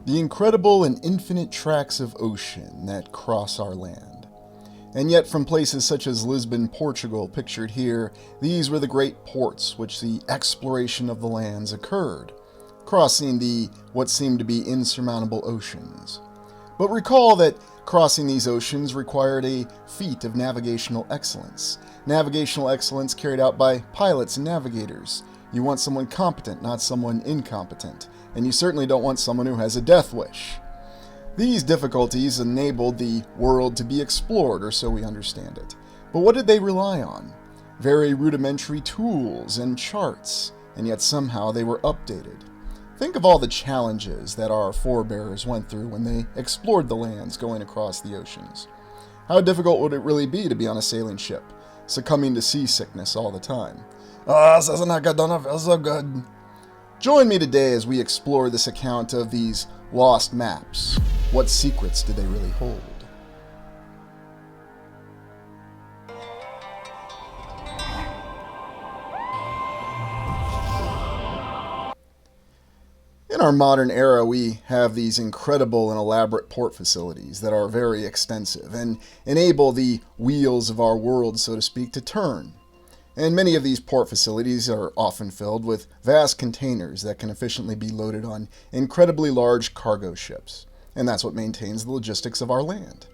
The incredible and infinite tracts of ocean that cross our land. And yet from places such as Lisbon, Portugal, pictured here, these were the great ports which the exploration of the lands occurred, crossing the what seemed to be insurmountable oceans. But recall that crossing these oceans required a feat of navigational excellence. Navigational excellence carried out by pilots and navigators. You want someone competent, not someone incompetent. And you certainly don't want someone who has a death wish. These difficulties enabled the world to be explored, or so we understand it. But what did they rely on? Very rudimentary tools and charts, and yet somehow they were updated. Think of all the challenges that our forebears went through when they explored the lands going across the oceans. How difficult would it really be to be on a sailing ship, succumbing to seasickness all the time? This isn't gonna feel so good. Join me today as we explore this account of these lost maps. What secrets do they really hold? In our modern era, we have these incredible and elaborate port facilities that are very extensive and enable the wheels of our world, so to speak, to turn. And many of these port facilities are often filled with vast containers that can efficiently be loaded on incredibly large cargo ships. And that's what maintains the logistics of our land.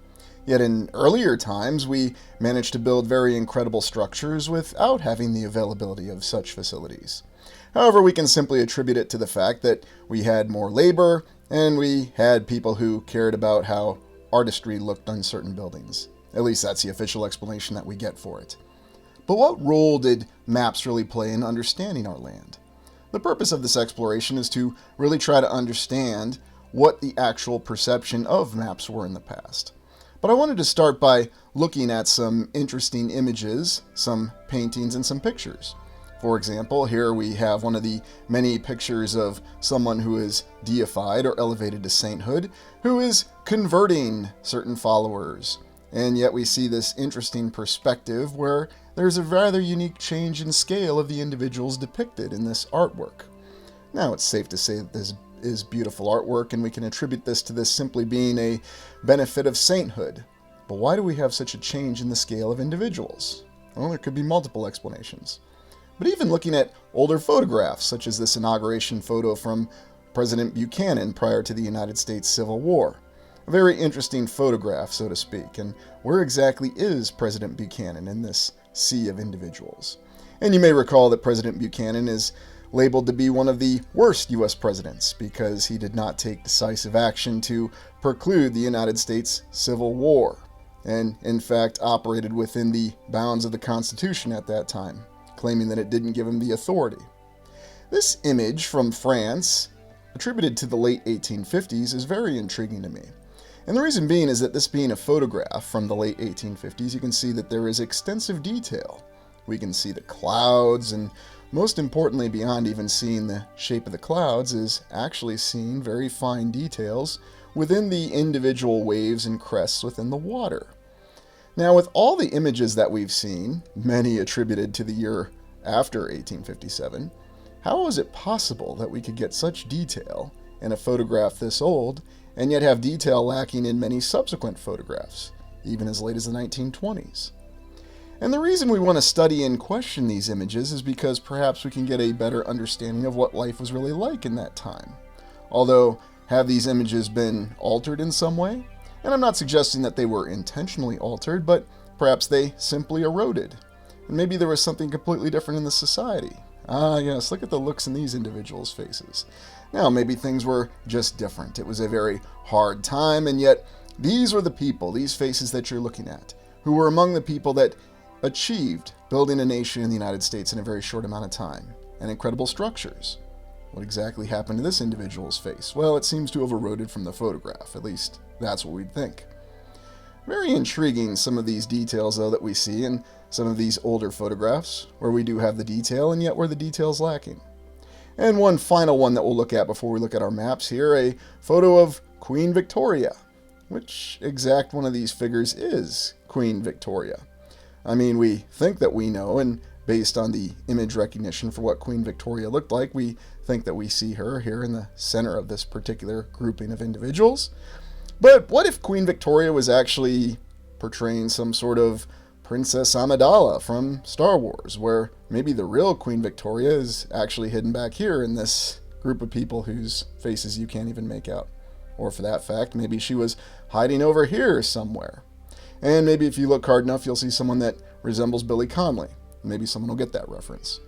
Yet in earlier times, we managed to build very incredible structures without having the availability of such facilities. However, we can simply attribute it to the fact that we had more labor and we had people who cared about how artistry looked on certain buildings. At least that's the official explanation that we get for it. But what role did maps really play in understanding our land? The purpose of this exploration is to really try to understand what the actual perception of maps were in the past. But I wanted to start by looking at some interesting images, some paintings, and some pictures. For example, here we have one of the many pictures of someone who is deified or elevated to sainthood, who is converting certain followers. And yet we see this interesting perspective where there's a rather unique change in scale of the individuals depicted in this artwork. Now, it's safe to say that this is beautiful artwork, and we can attribute this to this simply being a benefit of sainthood. But why do we have such a change in the scale of individuals? Well, there could be multiple explanations. But even looking at older photographs, such as this inauguration photo from President Buchanan prior to the United States Civil War. A very interesting photograph, so to speak, and where exactly is President Buchanan in this sea of individuals? And you may recall that President Buchanan is labeled to be one of the worst U.S. presidents because he did not take decisive action to preclude the United States Civil War, and in fact operated within the bounds of the Constitution at that time, claiming that it didn't give him the authority. This image from France, attributed to the late 1850s, is very intriguing to me. And the reason being is that this being a photograph from the late 1850s, you can see that there is extensive detail. We can see the clouds, and most importantly, beyond even seeing the shape of the clouds, is actually seeing very fine details within the individual waves and crests within the water. Now, with all the images that we've seen, many attributed to the year after 1857, how is it possible that we could get such detail in a photograph this old, and yet have detail lacking in many subsequent photographs, even as late as the 1920s? And the reason we want to study and question these images is because perhaps we can get a better understanding of what life was really like in that time. Although, have these images been altered in some way? And I'm not suggesting that they were intentionally altered, but perhaps they simply eroded. And maybe there was something completely different in the society. Ah, yes, look at the looks in these individuals' faces. Now, maybe things were just different. It was a very hard time, and yet these were the people, these faces that you're looking at, who were among the people that achieved building a nation in the United States in a very short amount of time, and incredible structures. What exactly happened to this individual's face? Well, it seems to have eroded from the photograph. At least, that's what we'd think. Very intriguing, some of these details, though, that we see in some of these older photographs, where we do have the detail, and yet where the detail's lacking. And one final one that we'll look at before we look at our maps here, a photo of Queen Victoria. Which exact one of these figures is Queen Victoria? I mean, we think that we know, and based on the image recognition for what Queen Victoria looked like, we think that we see her here in the center of this particular grouping of individuals. But what if Queen Victoria was actually portraying some sort of Princess Amidala from Star Wars, where maybe the real Queen Victoria is actually hidden back here in this group of people whose faces you can't even make out? Or for that fact, maybe she was hiding over here somewhere. And maybe if you look hard enough, you'll see someone that resembles Billy Connolly. Maybe someone will get that reference.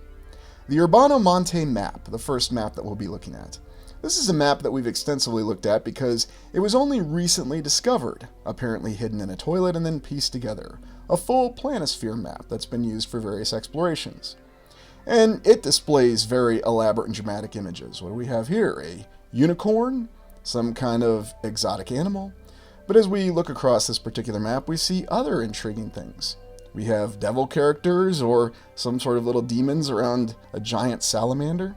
The Urbano Monte map, the first map that we'll be looking at. This is a map that we've extensively looked at because it was only recently discovered, apparently hidden in a toilet and then pieced together. A full planisphere map that's been used for various explorations. And it displays very elaborate and dramatic images. What do we have here? A unicorn? Some kind of exotic animal? But as we look across this particular map, we see other intriguing things. We have devil characters or some sort of little demons around a giant salamander.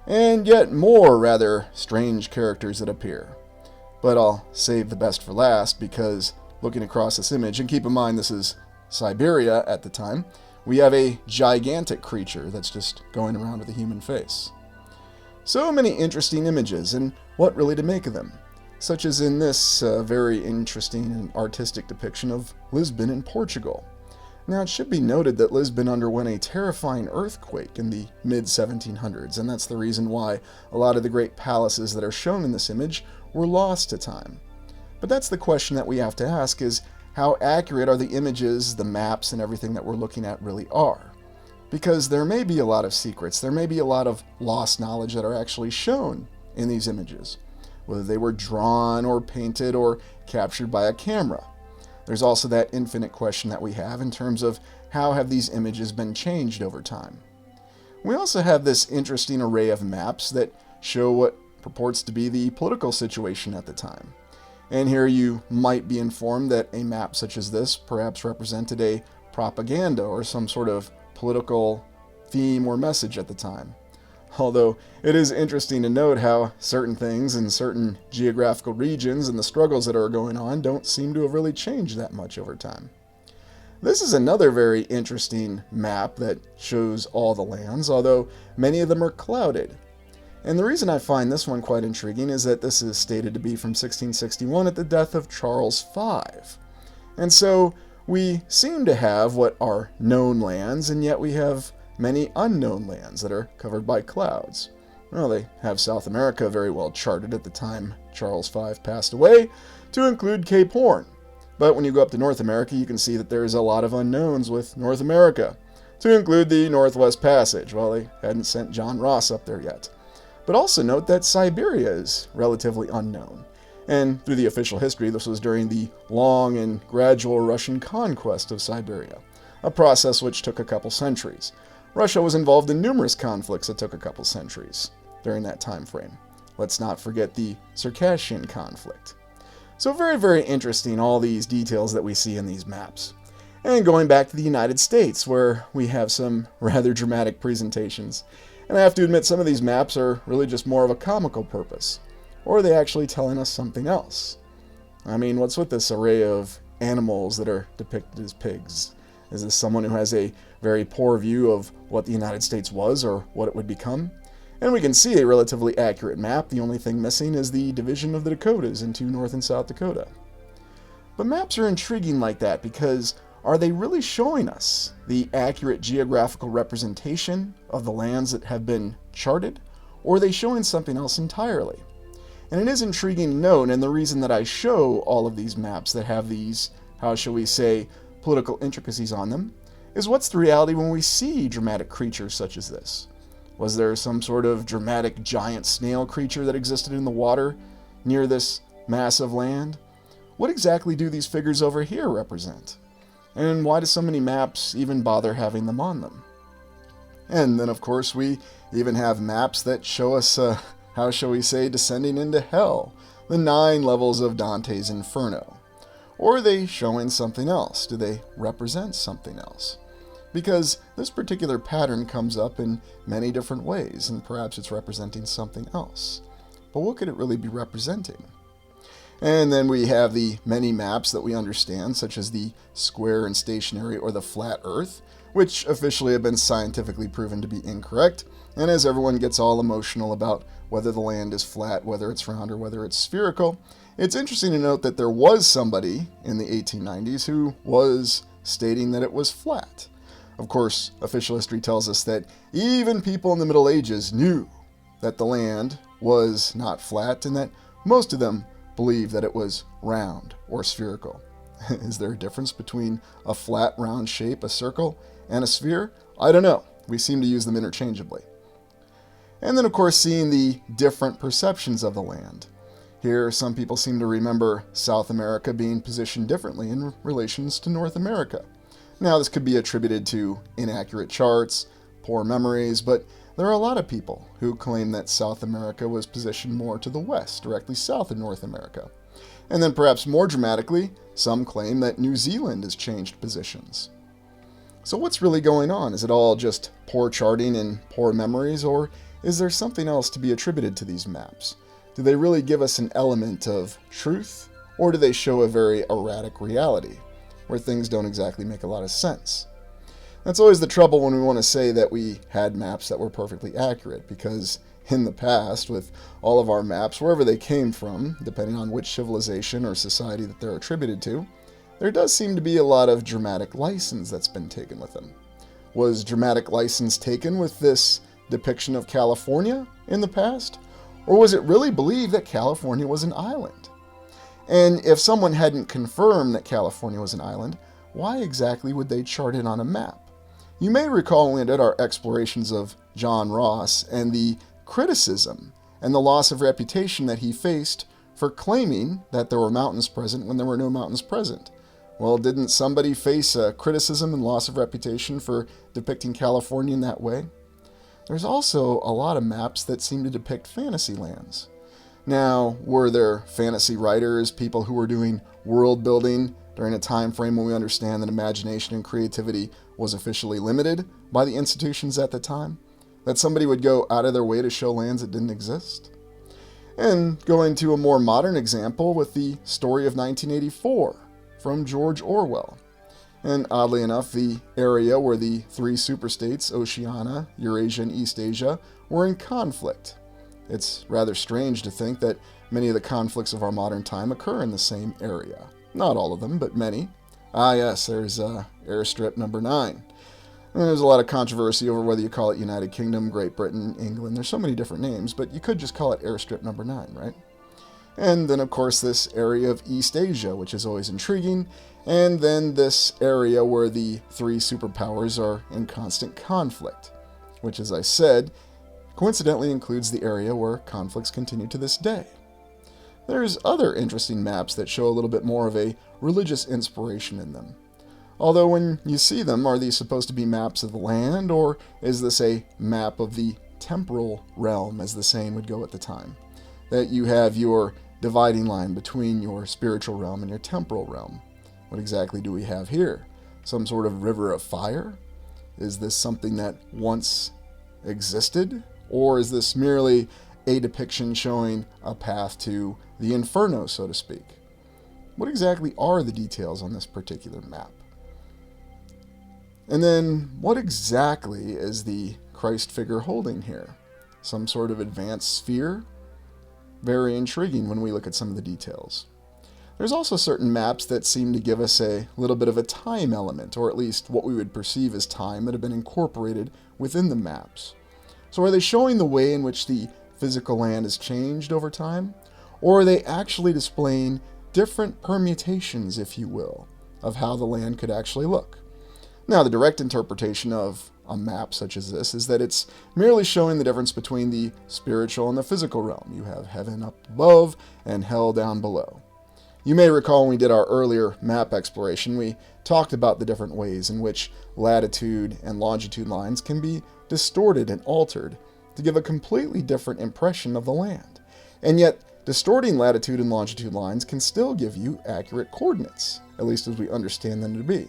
And yet more rather strange characters that appear. But I'll save the best for last because looking across this image, and keep in mind this is Siberia at the time, we have a gigantic creature that's just going around with a human face. So many interesting images, and what really to make of them, such as in this very interesting and artistic depiction of Lisbon in Portugal. Now, it should be noted that Lisbon underwent a terrifying earthquake in the mid-1700s, and that's the reason why a lot of the great palaces that are shown in this image were lost to time. But that's the question that we have to ask is, how accurate are the images, the maps, and everything that we're looking at really are? Because there may be a lot of secrets, there may be a lot of lost knowledge that are actually shown in these images, whether they were drawn or painted or captured by a camera. There's also that infinite question that we have in terms of how have these images been changed over time. We also have this interesting array of maps that show what purports to be the political situation at the time. And here you might be informed that a map such as this perhaps represented a propaganda or some sort of political theme or message at the time. Although it is interesting to note how certain things in certain geographical regions and the struggles that are going on don't seem to have really changed that much over time. This is another very interesting map that shows all the lands, although many of them are clouded. And the reason I find this one quite intriguing is that this is stated to be from 1661 at the death of Charles V. And so we seem to have what are known lands, and yet we have many unknown lands that are covered by clouds. Well, they have South America very well charted at the time Charles V passed away, to include Cape Horn. But when you go up to North America, you can see that there's a lot of unknowns with North America, to include the Northwest Passage. Well, they hadn't sent John Ross up there yet. But also note that Siberia is relatively unknown. And through the official history, this was during the long and gradual Russian conquest of Siberia, a process which took a couple centuries. Russia was involved in numerous conflicts that took a couple centuries during that time frame. Let's not forget the Circassian conflict. So very, very interesting, all these details that we see in these maps. And going back to the United States, where we have some rather dramatic presentations. And I have to admit, some of these maps are really just more of a comical purpose. Or are they actually telling us something else? I mean, what's with this array of animals that are depicted as pigs? Is this someone who has a very poor view of what the United States was or what it would become? And we can see a relatively accurate map. The only thing missing is the division of the Dakotas into North and South Dakota. But maps are intriguing like that because are they really showing us the accurate geographical representation of the lands that have been charted, or are they showing something else entirely? And it is intriguing to note, and the reason that I show all of these maps that have these, how shall we say, political intricacies on them, is what's the reality when we see dramatic creatures such as this? Was there some sort of dramatic giant snail creature that existed in the water near this massive land? What exactly do these figures over here represent? And why do so many maps even bother having them on them? And then, of course, we even have maps that show us, how shall we say, descending into hell, the 9 levels of Dante's Inferno. Or are they showing something else? Do they represent something else? Because this particular pattern comes up in many different ways, and perhaps it's representing something else. But what could it really be representing? And then we have the many maps that we understand, such as the square and stationary or the flat Earth, which officially have been scientifically proven to be incorrect. And as everyone gets all emotional about whether the land is flat, whether it's round, or whether it's spherical, it's interesting to note that there was somebody in the 1890s who was stating that it was flat. Of course, official history tells us that even people in the Middle Ages knew that the land was not flat and that most of them believed that it was round or spherical. Is there a difference between a flat, round shape, a circle, and a sphere? I don't know. We seem to use them interchangeably. And then, of course, seeing the different perceptions of the land. Here, some people seem to remember South America being positioned differently in relations to North America. Now, this could be attributed to inaccurate charts, poor memories, but there are a lot of people who claim that South America was positioned more to the west, directly south of North America. And then perhaps more dramatically, some claim that New Zealand has changed positions. So what's really going on? Is it all just poor charting and poor memories, or is there something else to be attributed to these maps? Do they really give us an element of truth, or do they show a very erratic reality, where things don't exactly make a lot of sense? That's always the trouble when we want to say that we had maps that were perfectly accurate, because in the past, with all of our maps, wherever they came from, depending on which civilization or society that they're attributed to, there does seem to be a lot of dramatic license that's been taken with them. Was dramatic license taken with this depiction of California in the past? Or was it really believed that California was an island? And if someone hadn't confirmed that California was an island, why exactly would they chart it on a map? You may recall when we did our explorations of John Ross and the criticism and the loss of reputation that he faced for claiming that there were mountains present when there were no mountains present. Well, didn't somebody face a criticism and loss of reputation for depicting California in that way? There's also a lot of maps that seem to depict fantasy lands. Now, were there fantasy writers, people who were doing world building during a time frame when we understand that imagination and creativity was officially limited by the institutions at the time? That somebody would go out of their way to show lands that didn't exist? And going to a more modern example with the story of 1984 from George Orwell. And oddly enough, the area where the three superstates, Oceania, Eurasia, and East Asia, were in conflict. It's rather strange to think that many of the conflicts of our modern time occur in the same area. Not all of them, but many. Ah yes, there's Airstrip number 9. And there's a lot of controversy over whether you call it United Kingdom, Great Britain, England. There's so many different names, but you could just call it Airstrip number 9, right? And then, of course, this area of East Asia, which is always intriguing. And then this area where the three superpowers are in constant conflict, which, as I said, coincidentally includes the area where conflicts continue to this day. There's other interesting maps that show a little bit more of a religious inspiration in them. Although when you see them, are these supposed to be maps of the land, or is this a map of the temporal realm, as the saying would go at the time? That you have your dividing line between your spiritual realm and your temporal realm. What exactly do we have here? Some sort of river of fire? Is this something that once existed? Or is this merely a depiction showing a path to the inferno, so to speak? What exactly are the details on this particular map? And then, what exactly is the Christ figure holding here? Some sort of advanced sphere? Very intriguing when we look at some of the details. There's also certain maps that seem to give us a little bit of a time element, or at least what we would perceive as time, that have been incorporated within the maps. So are they showing the way in which the physical land has changed over time? Or are they actually displaying different permutations, if you will, of how the land could actually look? Now, the direct interpretation of a map such as this is that it's merely showing the difference between the spiritual and the physical realm. You have heaven up above and hell down below. You may recall when we did our earlier map exploration, we talked about the different ways in which latitude and longitude lines can be distorted and altered to give a completely different impression of the land. And yet, distorting latitude and longitude lines can still give you accurate coordinates, at least as we understand them to be.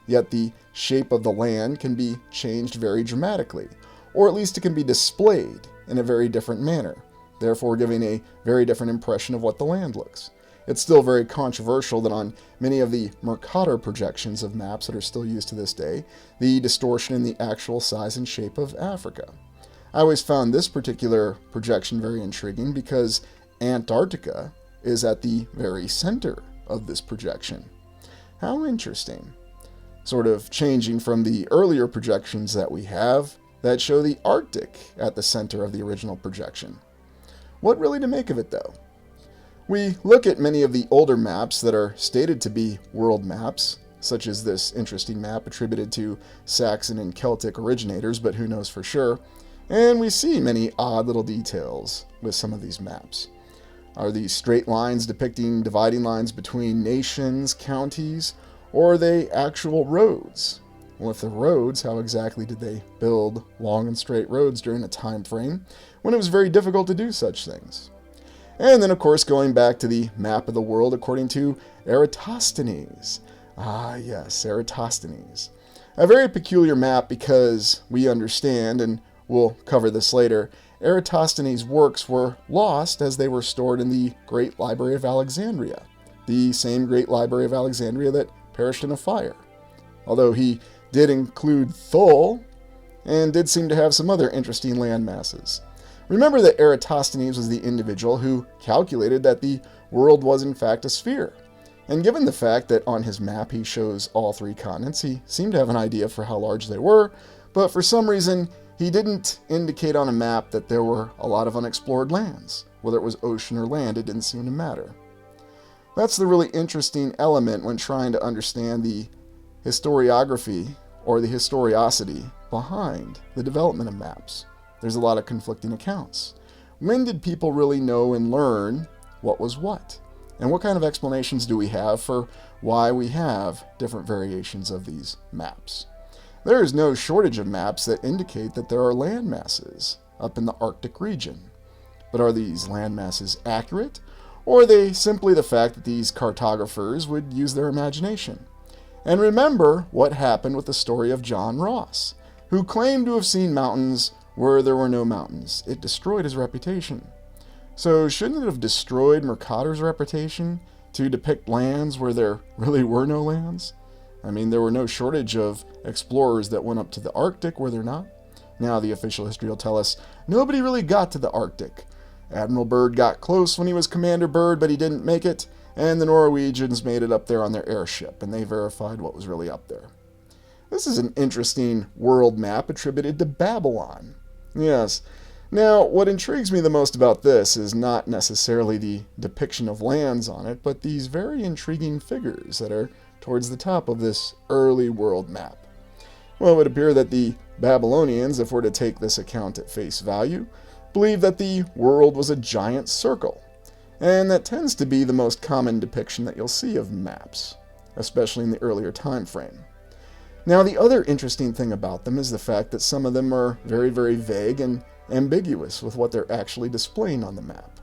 Yet the shape of the land can be changed very dramatically, or at least it can be displayed in a very different manner, therefore giving a very different impression of what the land looks. it's still very controversial that on many of the Mercator projections of maps that are still used to this day, the distortion in the actual size and shape of Africa. I always found this particular projection very intriguing because Antarctica is at the very center of this projection. How interesting. Sort of changing from the earlier projections that we have that show the Arctic at the center of the original projection. What really to make of it, though? We look at many of the older maps that are stated to be world maps, such as this interesting map attributed to Saxon and Celtic originators, but who knows for sure, and we see many odd little details with some of these maps. Are these straight lines depicting dividing lines between nations, counties, or are they actual roads? Well, if they're roads, how exactly did they build long and straight roads during a time frame when it was very difficult to do such things? And then, of course, going back to the map of the world according to Eratosthenes. Ah, yes, Eratosthenes. A very peculiar map because we understand, and we'll cover this later, Eratosthenes' works were lost as they were stored in the Great Library of Alexandria, the same Great Library of Alexandria that perished in a fire. Although he did include Thule, and did seem to have some other interesting land masses. Remember that Eratosthenes was the individual who calculated that the world was in fact a sphere. And given the fact that on his map he shows all three continents, he seemed to have an idea for how large they were, but for some reason he didn't indicate on a map that there were a lot of unexplored lands. Whether it was ocean or land, it didn't seem to matter. That's the really interesting element when trying to understand the historiography or the historicity behind the development of maps. There's a lot of conflicting accounts. When did people really know and learn what was what? And what kind of explanations do we have for why we have different variations of these maps? There is no shortage of maps that indicate that there are land masses up in the Arctic region. But are these land masses accurate? Or are they simply the fact that these cartographers would use their imagination? And remember what happened with the story of John Ross, who claimed to have seen mountains where there were no mountains. It destroyed his reputation. So shouldn't it have destroyed Mercator's reputation to depict lands where there really were no lands? I mean, there were no shortage of explorers that went up to the Arctic, were there not? Now the official history will tell us nobody really got to the Arctic. Admiral Byrd got close when he was Commander Byrd, but he didn't make it, and the Norwegians made it up there on their airship, and they verified what was really up there. This is an interesting world map attributed to Babylon. Yes. Now, what intrigues me the most about this is not necessarily the depiction of lands on it, but these very intriguing figures that are towards the top of this early world map. Well, it would appear that the Babylonians, if we're to take this account at face value, believed that the world was a giant circle, and that tends to be the most common depiction that you'll see of maps, especially in the earlier time frame. Now, the other interesting thing about them is the fact that some of them are very, very vague and ambiguous with what they're actually displaying on the map.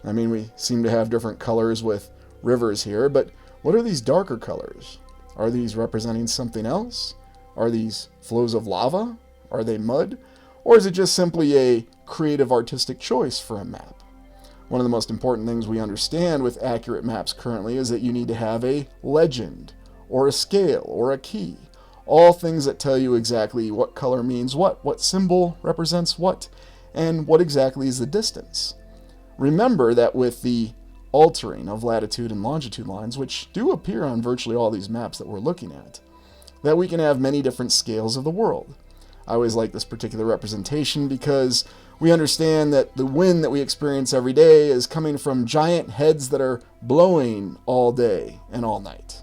I mean, we seem to have different colors with rivers here, but what are these darker colors? Are these representing something else? Are these flows of lava? Are they mud? Or is it just simply a creative artistic choice for a map? One of the most important things we understand with accurate maps currently is that you need to have a legend, or a scale, or a key. All things that tell you exactly what color means what symbol represents what, and what exactly is the distance. Remember that with the altering of latitude and longitude lines, which do appear on virtually all these maps that we're looking at, that we can have many different scales of the world. I always like this particular representation because we understand that the wind that we experience every day is coming from giant heads that are blowing all day and all night.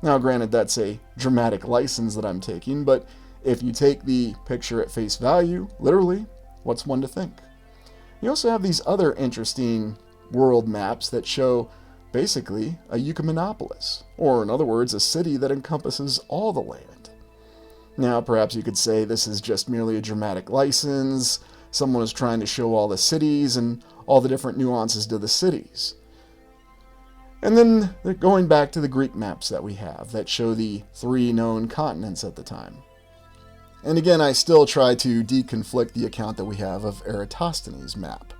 Now, granted, that's a dramatic license that I'm taking, but if you take the picture at face value, literally, what's one to think? You also have these other interesting world maps that show basically a Ecumenopolis, or in other words, a city that encompasses all the land. Now, perhaps you could say this is just merely a dramatic license. Someone is trying to show all the cities and all the different nuances to the cities. And then going back to the Greek maps that we have that show the 3 known continents at the time. And again, I still try to deconflict the account that we have of Eratosthenes' map.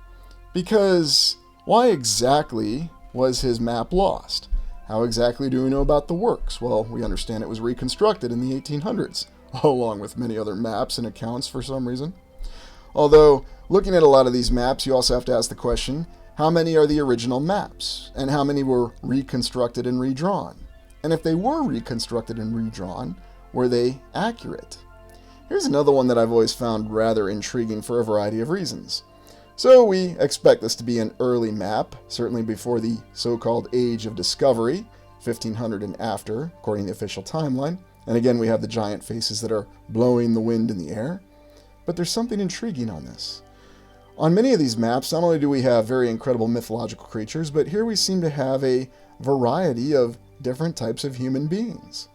Because why exactly was his map lost? How exactly do we know about the works? Well, we understand it was reconstructed in the 1800s, along with many other maps and accounts for some reason. Although, looking at a lot of these maps, you also have to ask the question, how many are the original maps? And how many were reconstructed and redrawn? And if they were reconstructed and redrawn, were they accurate? Here's another one that I've always found rather intriguing for a variety of reasons. So we expect this to be an early map, certainly before the so-called Age of Discovery, 1500 and after, according to the official timeline. And again, we have the giant faces that are blowing the wind in the air. But there's something intriguing on this. On many of these maps, not only do we have very incredible mythological creatures, but here we seem to have a variety of different types of human beings.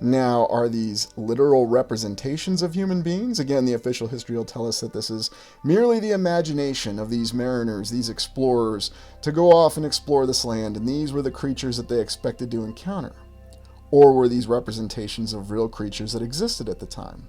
Now, are these literal representations of human beings? Again, the official history will tell us that this is merely the imagination of these mariners, these explorers, to go off and explore this land, and these were the creatures that they expected to encounter. Or were these representations of real creatures that existed at the time?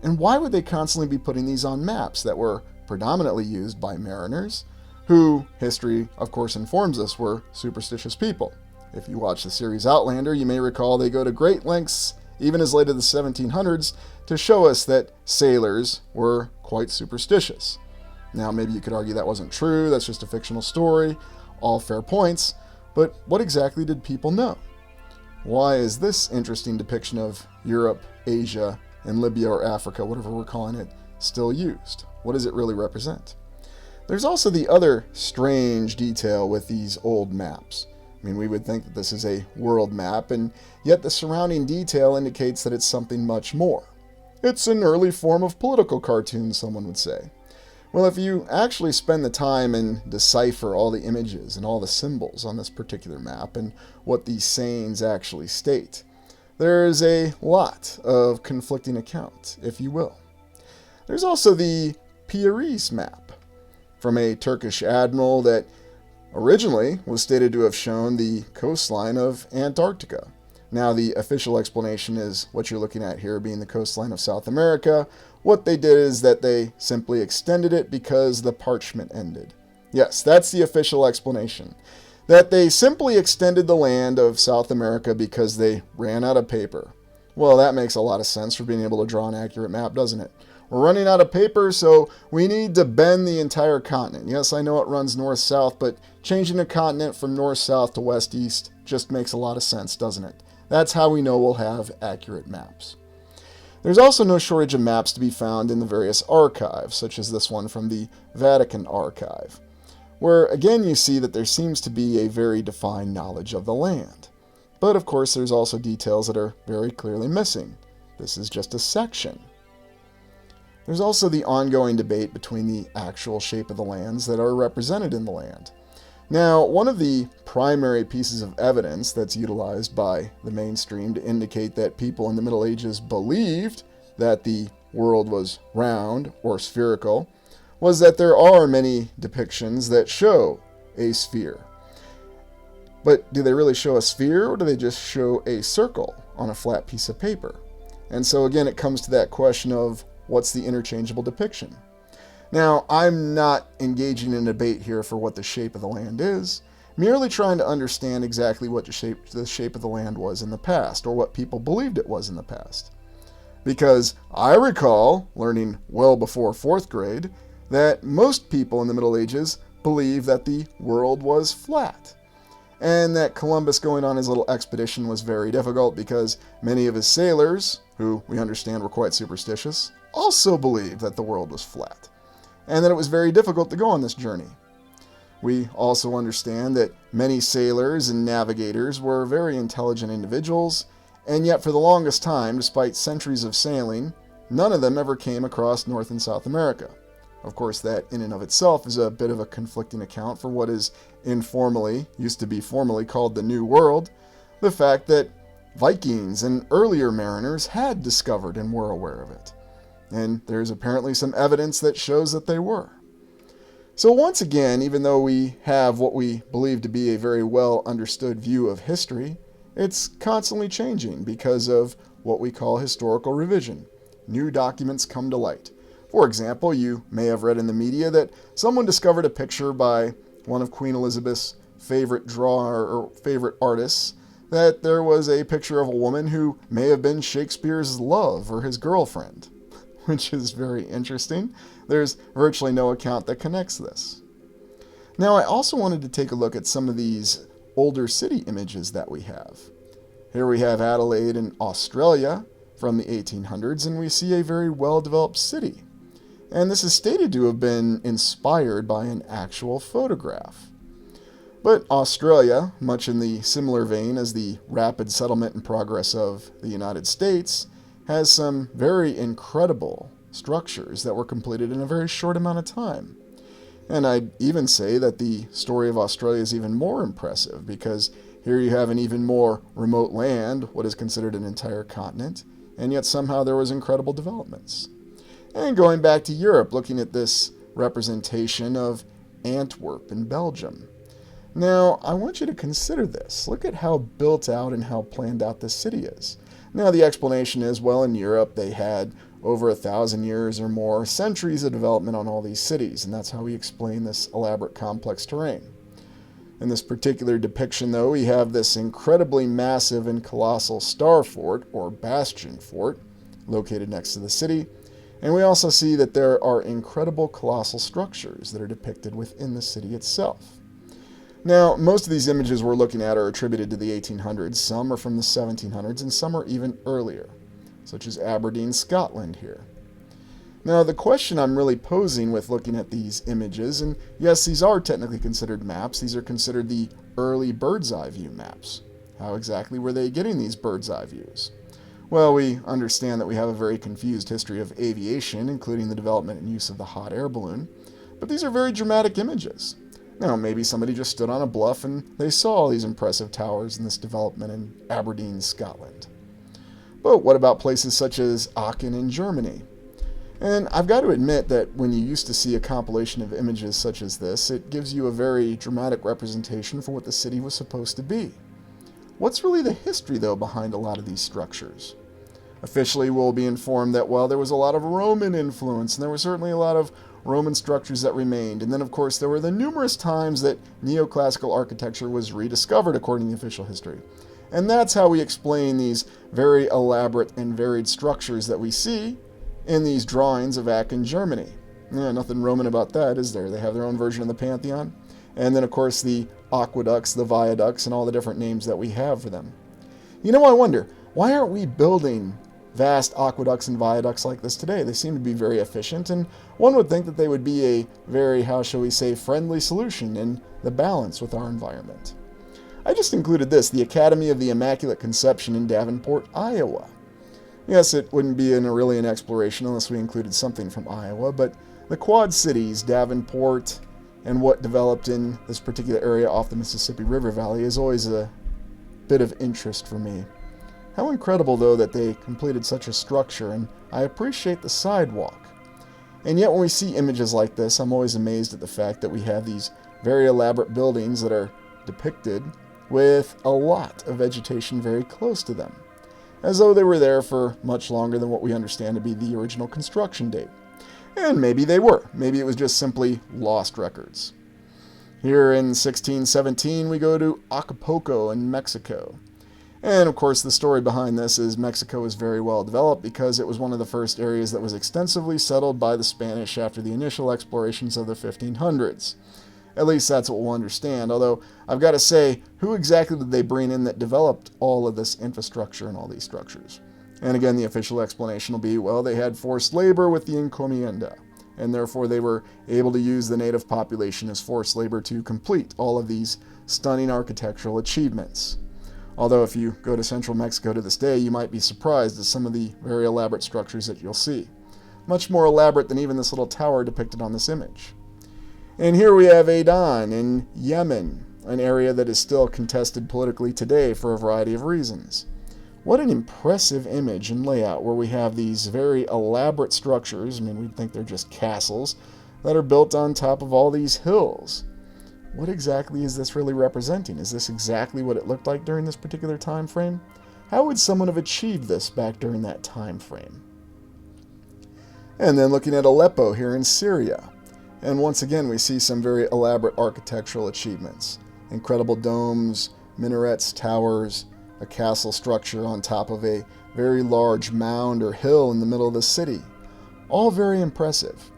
And why would they constantly be putting these on maps that were predominantly used by mariners, who, history of course informs us, were superstitious people? If you watch the series Outlander, you may recall they go to great lengths, even as late as the 1700s, to show us that sailors were quite superstitious. Now, maybe you could argue that wasn't true, that's just a fictional story, all fair points, but what exactly did people know? Why is this interesting depiction of Europe, Asia, and Libya or Africa, whatever we're calling it, still used? What does it really represent? There's also the other strange detail with these old maps. I mean, we would think that this is a world map, and yet the surrounding detail indicates that it's something much more. It's an early form of political cartoon, someone would say. Well, if you actually spend the time and decipher all the images and all the symbols on this particular map and what these sayings actually state, there's a lot of conflicting accounts, if you will. There's also the Piraeus map from a Turkish admiral that originally was stated to have shown the coastline of Antarctica. Now, the official explanation is what you're looking at here being the coastline of South America. What they did is that they simply extended it because the parchment ended. Yes, that's the official explanation. That they simply extended the land of South America because they ran out of paper. Well, that makes a lot of sense for being able to draw an accurate map, doesn't it? We're running out of paper, so we need to bend the entire continent. Yes, I know it runs north-south, but changing a continent from north-south to west-east just makes a lot of sense, doesn't it? That's how we know we'll have accurate maps. There's also no shortage of maps to be found in the various archives, such as this one from the Vatican Archive, where again you see that there seems to be a very defined knowledge of the land. But of course there's also details that are very clearly missing. This is just a section. There's also the ongoing debate between the actual shape of the lands that are represented in the land. Now, one of the primary pieces of evidence that's utilized by the mainstream to indicate that people in the Middle Ages believed that the world was round or spherical was that there are many depictions that show a sphere. But do they really show a sphere, or do they just show a circle on a flat piece of paper? And so again, it comes to that question of what's the interchangeable depiction? Now, I'm not engaging in a debate here for what the shape of the land is, merely trying to understand exactly what the shape of the land was in the past, or what people believed it was in the past. Because I recall, learning well before 4th grade, that most people in the Middle Ages believed that the world was flat. And that Columbus going on his little expedition was very difficult because many of his sailors, who we understand were quite superstitious, also believed that the world was flat, and that it was very difficult to go on this journey. We also understand that many sailors and navigators were very intelligent individuals, and yet for the longest time, despite centuries of sailing, none of them ever came across North and South America. Of course, that in and of itself is a bit of a conflicting account for what is used to be formally called the New World, the fact that Vikings and earlier mariners had discovered and were aware of it. And there's apparently some evidence that shows that they were. So once again, even though we have what we believe to be a very well understood view of history, it's constantly changing because of what we call historical revision. New documents come to light. For example, you may have read in the media that someone discovered a picture by one of Queen Elizabeth's favorite drawer or favorite artists that there was a picture of a woman who may have been Shakespeare's love or his girlfriend, which is very interesting. There's virtually no account that connects this. Now, I also wanted to take a look at some of these older city images that we have. Here we have Adelaide in Australia from the 1800s, and we see a very well-developed city. And this is stated to have been inspired by an actual photograph. But Australia, much in the similar vein as the rapid settlement and progress of the United States, has some very incredible structures that were completed in a very short amount of time. And I'd even say that the story of Australia is even more impressive because here you have an even more remote land, what is considered an entire continent, and yet somehow there was incredible developments. And going back to Europe, looking at this representation of Antwerp in Belgium. Now, I want you to consider this. Look at how built out and how planned out this city is. Now, the explanation is, well, in Europe, they had over 1,000 years or more, centuries of development on all these cities, and that's how we explain this elaborate, complex terrain. In this particular depiction, though, we have this incredibly massive and colossal star fort, or bastion fort, located next to the city, and we also see that there are incredible colossal structures that are depicted within the city itself. Now, most of these images we're looking at are attributed to the 1800s, some are from the 1700s, and some are even earlier, such as Aberdeen, Scotland here. Now, the question I'm really posing with looking at these images, and yes, these are technically considered maps, these are considered the early bird's eye view maps. How exactly were they getting these bird's eye views? Well, we understand that we have a very confused history of aviation, including the development and use of the hot air balloon, but these are very dramatic images. Now, maybe somebody just stood on a bluff and they saw all these impressive towers and this development in Aberdeen, Scotland. But what about places such as Aachen in Germany? And I've got to admit that when you used to see a compilation of images such as this, it gives you a very dramatic representation for what the city was supposed to be. What's really the history, though, behind a lot of these structures? Officially, we'll be informed that, well, there was a lot of Roman influence, and there were certainly a lot of Roman structures that remained. And then, of course, there were the numerous times that neoclassical architecture was rediscovered, according to official history. And that's how we explain these very elaborate and varied structures that we see in these drawings of Aachen, Germany. Yeah, nothing Roman about that, is there? They have their own version of the Pantheon. And then, of course, the aqueducts, the viaducts, and all the different names that we have for them. You know, I wonder, why aren't we building vast aqueducts and viaducts like this today? They seem to be very efficient, and one would think that they would be a very, how shall we say, friendly solution in the balance with our environment. I just included this, the Academy of the Immaculate Conception in Davenport, Iowa. Yes, it wouldn't be really an exploration unless we included something from Iowa, but the Quad Cities, Davenport, and what developed in this particular area off the Mississippi River Valley is always a bit of interest for me. How incredible, though, that they completed such a structure, and I appreciate the sidewalk. And yet when we see images like this, I'm always amazed at the fact that we have these very elaborate buildings that are depicted with a lot of vegetation very close to them, as though they were there for much longer than what we understand to be the original construction date. And maybe they were. Maybe it was just simply lost records. Here in 1617, we go to Acapulco in Mexico. And of course, the story behind this is Mexico was very well developed because it was one of the first areas that was extensively settled by the Spanish after the initial explorations of the 1500s. At least that's what we'll understand, although I've got to say, who exactly did they bring in that developed all of this infrastructure and all these structures? And again, the official explanation will be, well, they had forced labor with the encomienda, and therefore they were able to use the native population as forced labor to complete all of these stunning architectural achievements. Although if you go to central Mexico to this day, you might be surprised at some of the very elaborate structures that you'll see. Much more elaborate than even this little tower depicted on this image. And here we have Aden in Yemen, an area that is still contested politically today for a variety of reasons. What an impressive image and layout where we have these very elaborate structures, I mean, we'd think they're just castles, that are built on top of all these hills. What exactly is this really representing? Is this exactly what it looked like during this particular time frame? How would someone have achieved this back during that time frame? And then looking at Aleppo here in Syria. And once again, we see some very elaborate architectural achievements. incredible domes, minarets, towers, a castle structure on top of a very large mound or hill in the middle of the city. All very impressive.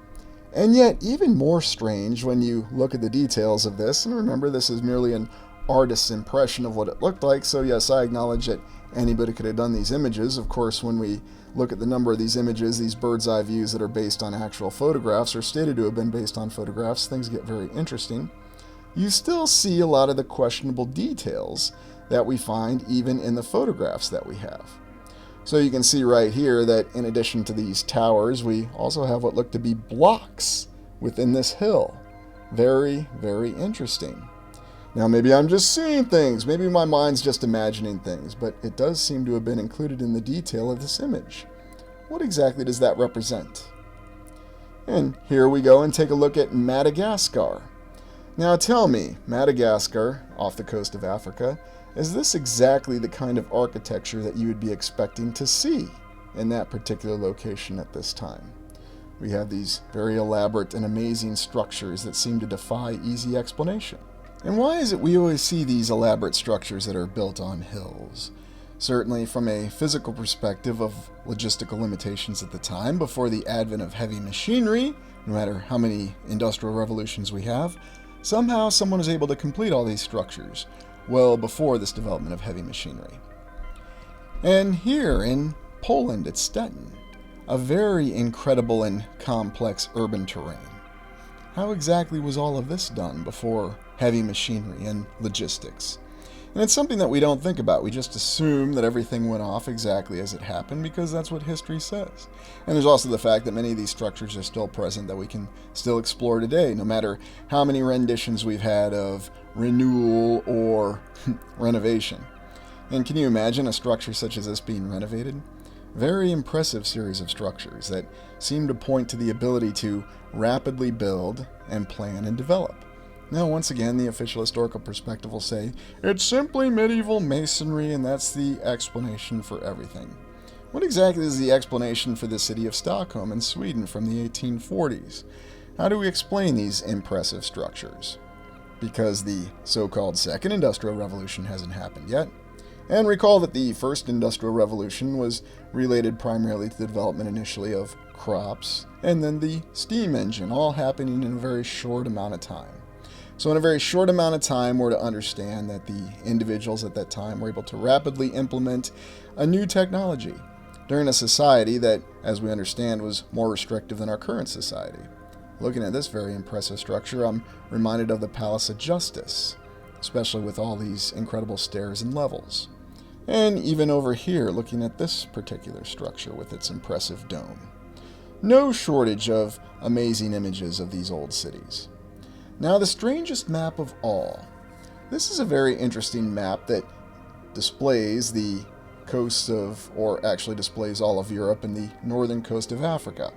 And yet, even more strange when you look at the details of this, and remember this is merely an artist's impression of what it looked like, so yes, I acknowledge that anybody could have done these images. Of course, when we look at the number of these images, these bird's eye views that are based on actual photographs, or stated to have been based on photographs, things get very interesting. You still see a lot of the questionable details that we find even in the photographs that we have. So you can see right here that in addition to these towers, we also have what look to be blocks within this hill. Very, very interesting. Now maybe I'm just seeing things, maybe my mind's just imagining things, but it does seem to have been included in the detail of this image. What exactly does that represent? And here we go and take a look at Madagascar. Now tell me, Madagascar, off the coast of Africa, is this exactly the kind of architecture that you would be expecting to see in that particular location at this time? We have these very elaborate and amazing structures that seem to defy easy explanation. And why is it we always see these elaborate structures that are built on hills? Certainly from a physical perspective of logistical limitations at the time, before the advent of heavy machinery, no matter how many industrial revolutions we have, somehow someone was able to complete all these structures well before this development of heavy machinery. And here in Poland at Stettin, a very incredible and complex urban terrain. How exactly was all of this done before heavy machinery and logistics? And it's something that we don't think about. We just assume that everything went off exactly as it happened because that's what history says. And there's also the fact that many of these structures are still present that we can still explore today, no matter how many renditions we've had of renewal or renovation. And can you imagine a structure such as this being renovated? Very impressive series of structures that seem to point to the ability to rapidly build and plan and develop. Now, once again, the official historical perspective will say, it's simply medieval masonry and that's the explanation for everything. What exactly is the explanation for the city of Stockholm in Sweden from the 1840s? How do we explain these impressive structures? Because the so-called Second Industrial Revolution hasn't happened yet. And recall that the First Industrial Revolution was related primarily to the development initially of crops and then the steam engine, all happening in a very short amount of time. So in a very short amount of time, we're to understand that the individuals at that time were able to rapidly implement a new technology during a society that, as we understand, was more restrictive than our current society. Looking at this very impressive structure, I'm reminded of the Palace of Justice, especially with all these incredible stairs and levels. And even over here, looking at this particular structure with its impressive dome. No shortage of amazing images of these old cities. Now, the strangest map of all. This is a very interesting map that displays the coasts of, or actually displays all of Europe and the northern coast of Africa.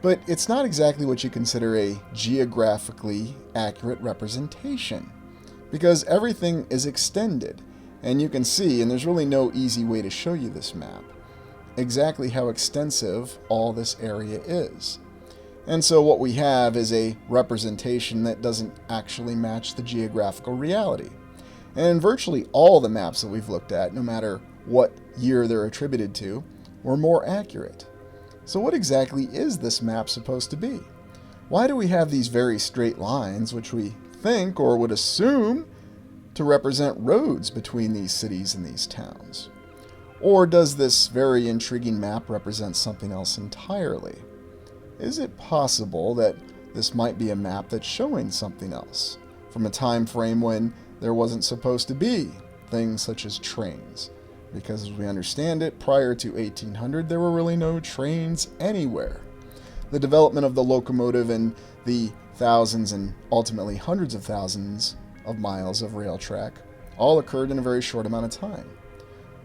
But it's not exactly what you consider a geographically accurate representation, because everything is extended, and you can see, and there's really no easy way to show you this map, exactly how extensive all this area is. And so what we have is a representation that doesn't actually match the geographical reality. And virtually all the maps that we've looked at, no matter what year they're attributed to, were more accurate. So what exactly is this map supposed to be? Why do we have these very straight lines, which we think or would assume to represent roads between these cities and these towns? Or does this very intriguing map represent something else entirely? Is it possible that this might be a map that's showing something else, from a time frame when there wasn't supposed to be things such as trains? Because as we understand it, prior to 1800, there were really no trains anywhere. The development of the locomotive and the thousands and ultimately hundreds of thousands of miles of rail track all occurred in a very short amount of time.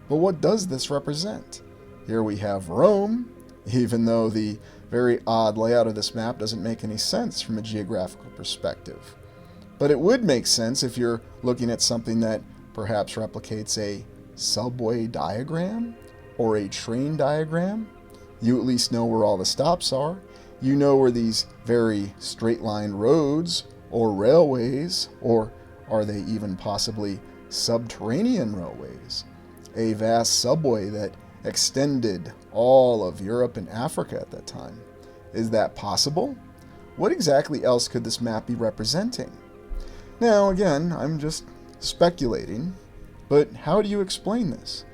But what does this represent? Here we have Rome, even though the very odd layout of this map doesn't make any sense from a geographical perspective. But it would make sense if you're looking at something that perhaps replicates a subway diagram or a train diagram. You at least know where all the stops are. You know where these very straight line roads or railways or Are they even possibly subterranean railways? A vast subway that extended all of Europe and Africa at that time. Is that possible? What exactly else could this map be representing? Now, again, I'm just speculating, but how do you explain this?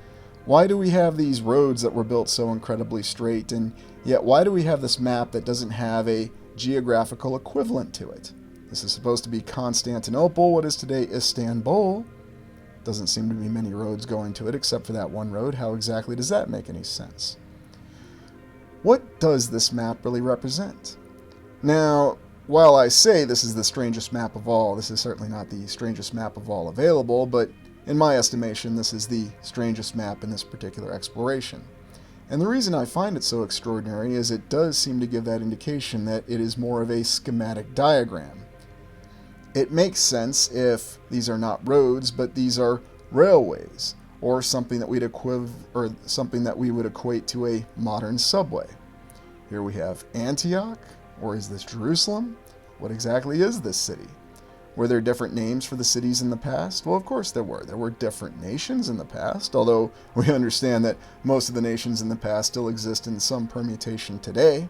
Why do we have these roads that were built so incredibly straight, and yet why do we have this map that doesn't have a geographical equivalent to it? This is supposed to be Constantinople, what is today Istanbul. Doesn't seem to be many roads going to it except for that one road. How exactly does that make any sense? What does this map really represent? Now, while I say this is the strangest map of all, this is certainly not the strangest map of all available, but in my estimation, this is the strangest map in this particular exploration. And the reason I find it so extraordinary is it does seem to give that indication that it is more of a schematic diagram. It makes sense if these are not roads, but these are railways, or something that we would equate to a modern subway. Here we have Antioch, or is this Jerusalem? What exactly is this city? Were there different names for the cities in the past? Well, of course there were. There were different nations in the past, although we understand that most of the nations in the past still exist in some permutation today.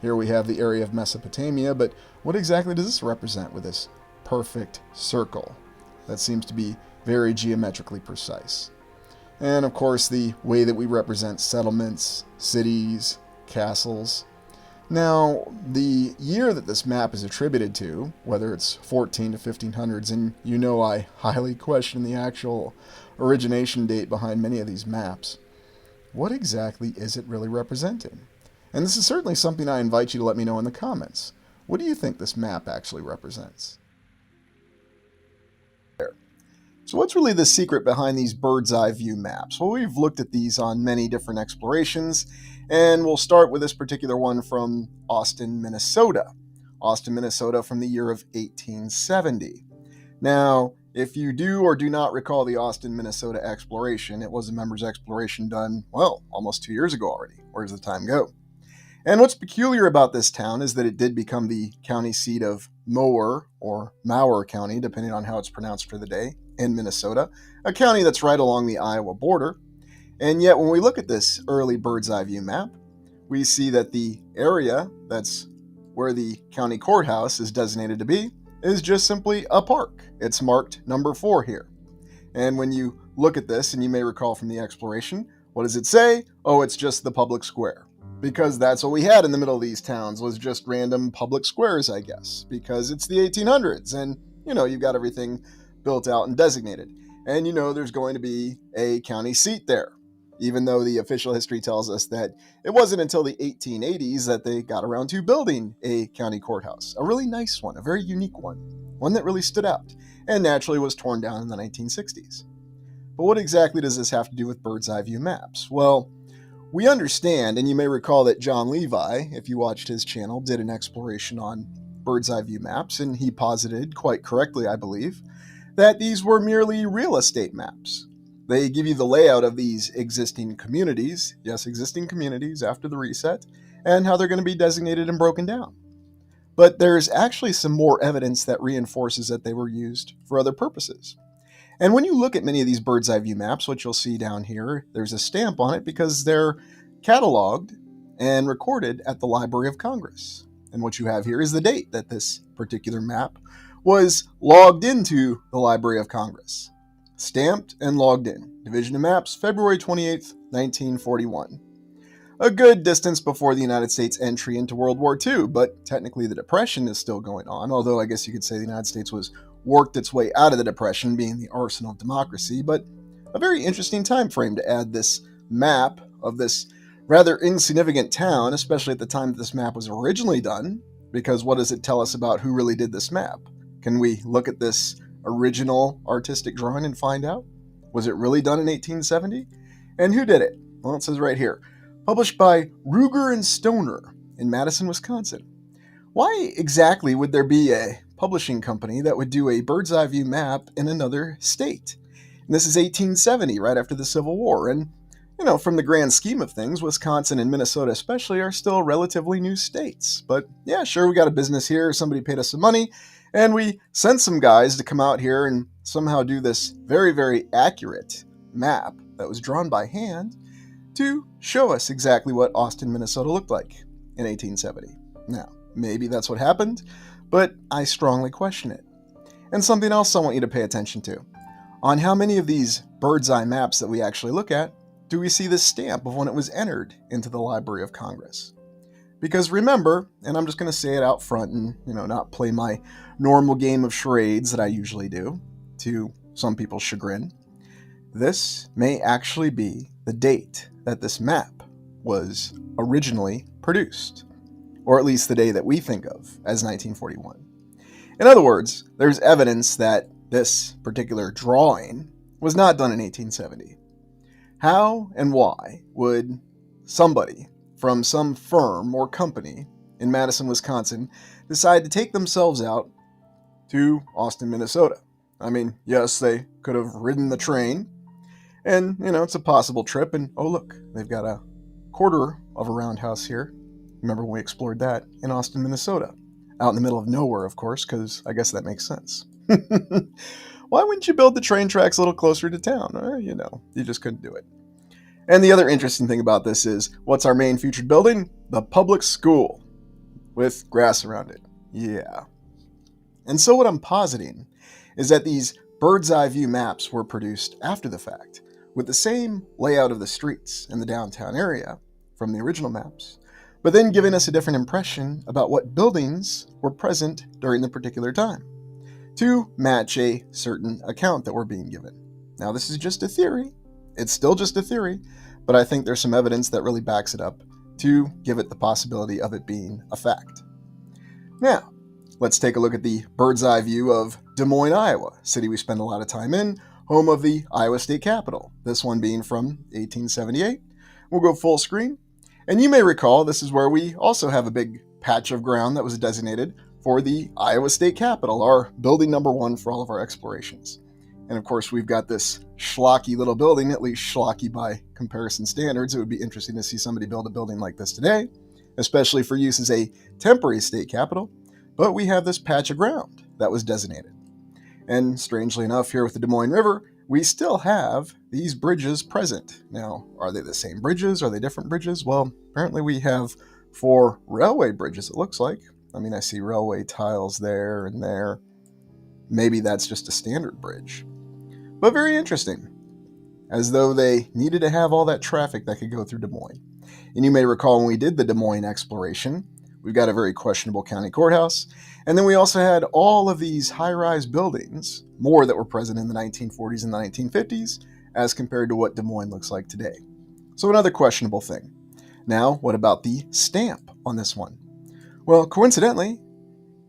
Here we have the area of Mesopotamia, but what exactly does this represent with this perfect circle that seems to be very geometrically precise? And of course, the way that we represent settlements, cities, castles. Now, the year that this map is attributed to, whether it's 14 to 1500s, and you know I highly question the actual origination date behind many of these maps, what exactly is it really representing? And this is certainly something I invite you to let me know in the comments. What do you think this map actually represents? So what's really the secret behind these bird's eye view maps? Well, we've looked at these on many different explorations, and we'll start with this particular one from Austin, Minnesota. Austin, Minnesota from the year of 1870. Now, if you do or do not recall the Austin, Minnesota exploration, it was a members exploration done, well, almost 2 years ago already. Where does the time go? And what's peculiar about this town is that it did become the county seat of Mower, or Mower County, depending on how it's pronounced for the day, in Minnesota, a county that's right along the Iowa border. And yet when we look at this early bird's eye view map, we see that the area that's where the county courthouse is designated to be is just simply a park. It's marked number 4 here. And when you look at this, and you may recall from the exploration, what does it say? Oh, it's just the public square. Because that's what we had in the middle of these towns, was just random public squares, I guess. Because it's the 1800s, and, you've got everything built out and designated. And there's going to be a county seat there. Even though the official history tells us that it wasn't until the 1880s that they got around to building a county courthouse. A really nice one, a very unique one that really stood out, and naturally was torn down in the 1960s. But what exactly does this have to do with bird's eye view maps? Well, we understand, and you may recall that John Levi, if you watched his channel, did an exploration on bird's eye view maps, and he posited, quite correctly I believe, that these were merely real estate maps. They give you the layout of these existing communities, yes, existing communities after the reset, and how they're going to be designated and broken down. But there's actually some more evidence that reinforces that they were used for other purposes. And when you look at many of these bird's eye view maps, what you'll see down here, there's a stamp on it because they're cataloged and recorded at the Library of Congress. And what you have here is the date that this particular map was logged into the Library of Congress. Stamped and logged in. Division of Maps, February 28th, 1941. A good distance before the United States entry into World War II, but technically the Depression is still going on, although I guess you could say the United States was worked its way out of the Depression, being the arsenal of democracy, but a very interesting time frame to add this map of this rather insignificant town, especially at the time that this map was originally done, because what does it tell us about who really did this map? Can we look at this original artistic drawing and find out? Was it really done in 1870? And who did it? Well, it says right here, published by Ruger and Stoner in Madison, Wisconsin. Why exactly would there be a publishing company that would do a bird's eye view map in another state? And this is 1870, right after the Civil War. And, from the grand scheme of things, Wisconsin and Minnesota especially are still relatively new states. But yeah, sure, we got a business here, somebody paid us some money, and we sent some guys to come out here and somehow do this very, very accurate map that was drawn by hand to show us exactly what Austin, Minnesota looked like in 1870. Now, maybe that's what happened, but I strongly question it. And something else I want you to pay attention to. On how many of these bird's eye maps that we actually look at do we see this stamp of when it was entered into the Library of Congress? Because remember, and I'm just going to say it out front and, not play my normal game of charades that I usually do, to some people's chagrin, this may actually be the date that this map was originally produced, or at least the day that we think of as 1941. In other words, there's evidence that this particular drawing was not done in 1870. How and why would somebody from some firm or company in Madison, Wisconsin, decide to take themselves out to Austin, Minnesota? I mean, yes, they could have ridden the train, and, it's a possible trip, and oh look, they've got a quarter of a roundhouse here. Remember when we explored that in Austin, Minnesota? Out in the middle of nowhere, of course, because I guess that makes sense. Why wouldn't you build the train tracks a little closer to town? You just couldn't do it. And the other interesting thing about this is, what's our main featured building? The public school, with grass around it. Yeah. And so what I'm positing is that these bird's eye view maps were produced after the fact, with the same layout of the streets in the downtown area from the original maps, but then giving us a different impression about what buildings were present during the particular time, to match a certain account that we're being given. Now, this is just a theory. It's still just a theory, but I think there's some evidence that really backs it up to give it the possibility of it being a fact. Now, let's take a look at the bird's eye view of Des Moines, Iowa, city we spend a lot of time in, home of the Iowa State Capitol, this one being from 1878. We'll go full screen. And you may recall this is where we also have a big patch of ground that was designated for the Iowa State Capitol, our building number one for all of our explorations. And of course, we've got this schlocky little building, at least schlocky by comparison standards. It would be interesting to see somebody build a building like this today, especially for use as a temporary state capitol. But we have this patch of ground that was designated. And strangely enough, here with the Des Moines River, we still have these bridges present. Now, are they the same bridges? Are they different bridges? Well, apparently we have 4 railway bridges, it looks like. I mean, I see railway tiles there and there. Maybe that's just a standard bridge. But very interesting, as though they needed to have all that traffic that could go through Des Moines. And you may recall when we did the Des Moines exploration, we've got a very questionable county courthouse, and then we also had all of these high-rise buildings, more that were present in the 1940s and the 1950s, as compared to what Des Moines looks like today. So another questionable thing. Now, what about the stamp on this one? Well, coincidentally,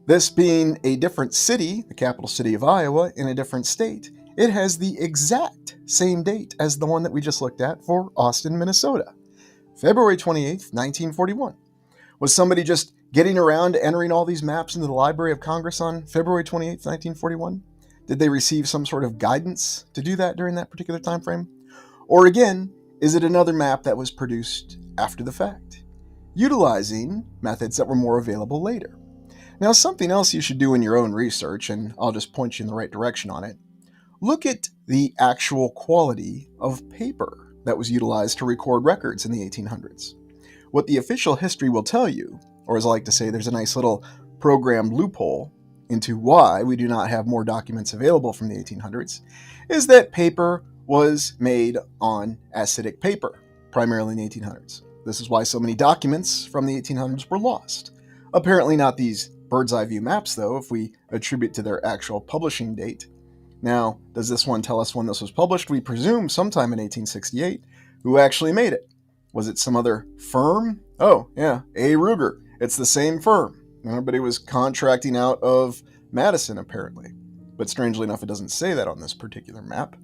this being a different city, the capital city of Iowa, in a different state, it has the exact same date as the one that we just looked at for Austin, Minnesota. February 28th, 1941. Was somebody just getting around entering all these maps into the Library of Congress on February 28th, 1941? Did they receive some sort of guidance to do that during that particular time frame? Or again, is it another map that was produced after the fact, utilizing methods that were more available later? Now, something else you should do in your own research, and I'll just point you in the right direction on it, look at the actual quality of paper that was utilized to record records in the 1800s. What the official history will tell you, or as I like to say, there's a nice little programmed loophole into why we do not have more documents available from the 1800s, is that paper was made on acidic paper, primarily in the 1800s. This is why so many documents from the 1800s were lost. Apparently not these bird's eye view maps, though, if we attribute to their actual publishing date. Now, does this one tell us when this was published? We presume sometime in 1868. Who actually made it? Was it some other firm? Oh, yeah, A. Ruger. It's the same firm. Everybody was contracting out of Madison, apparently. But strangely enough, it doesn't say that on this particular map.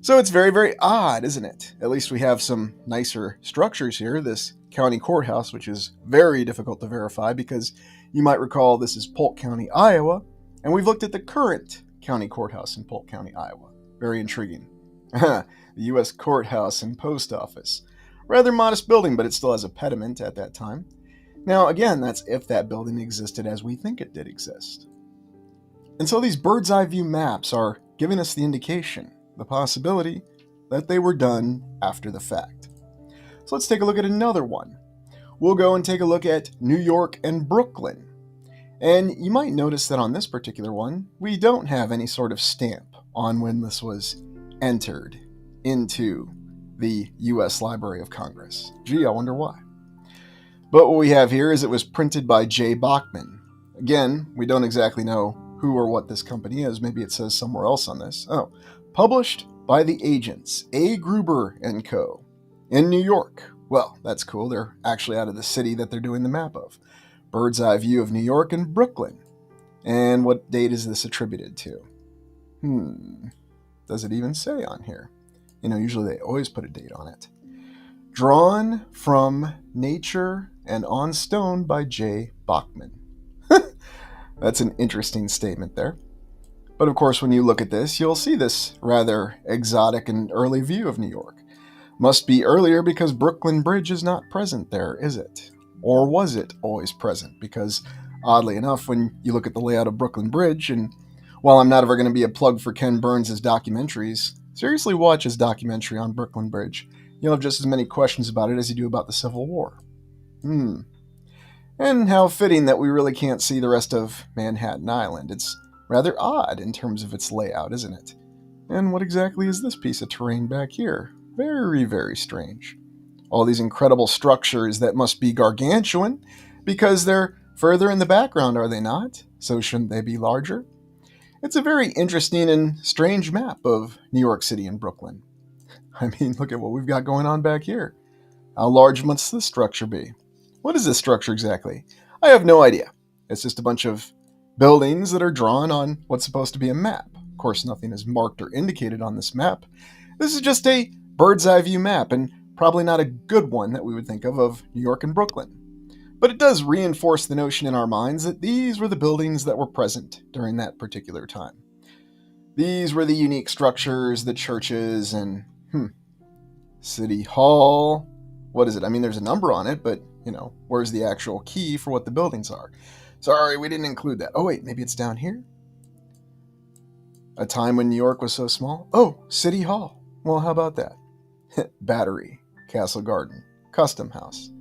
So it's very, very odd, isn't it? At least we have some nicer structures here. This county courthouse, which is very difficult to verify because you might recall this is Polk County, Iowa, and we've looked at the current county courthouse in Polk County, Iowa. Very intriguing. The U.S. courthouse and post office. Rather modest building, but it still has a pediment at that time. Now, again, that's if that building existed as we think it did exist. And so these bird's eye view maps are giving us the indication, the possibility, that they were done after the fact. So let's take a look at another one. We'll go and take a look at New York and Brooklyn. And you might notice that on this particular one, we don't have any sort of stamp on when this was entered into the U.S. Library of Congress. Gee, I wonder why. But what we have here is it was printed by J. Bachman. Again, we don't exactly know who or what this company is. Maybe it says somewhere else on this. Oh, published by the agents A. Gruber and Co. in New York. Well, that's cool. They're actually out of the city that they're doing the map of. Bird's eye view of New York and Brooklyn. And what date is this attributed to? Does it even say on here? Usually they always put a date on it. Drawn from Nature and on Stone by J. Bachman. That's an interesting statement there. But of course, when you look at this, you'll see this rather exotic and early view of New York. Must be earlier because Brooklyn Bridge is not present there, is it? Or was it always present? Because oddly enough, when you look at the layout of Brooklyn Bridge, and while I'm not ever going to be a plug for Ken Burns' documentaries, seriously watch his documentary on Brooklyn Bridge. You'll have just as many questions about it as you do about the Civil War. And how fitting that we really can't see the rest of Manhattan Island. It's rather odd in terms of its layout, isn't it? And what exactly is this piece of terrain back here? Very, very strange. All these incredible structures that must be gargantuan because they're further in the background, are they not? So shouldn't they be larger? It's a very interesting and strange map of New York City and Brooklyn. I mean, look at what we've got going on back here. How large must this structure be? What is this structure exactly? I have no idea. It's just a bunch of buildings that are drawn on what's supposed to be a map. Of course, nothing is marked or indicated on this map. This is just a bird's eye view map, and probably not a good one that we would think of New York and Brooklyn. But it does reinforce the notion in our minds that these were the buildings that were present during that particular time. These were the unique structures, the churches, and City Hall. What is it? I mean, there's a number on it, but, where's the actual key for what the buildings are? Sorry, we didn't include that. Oh, wait, maybe it's down here? A time when New York was so small? Oh, City Hall. Well, how about that? Battery, Castle Garden, Custom House.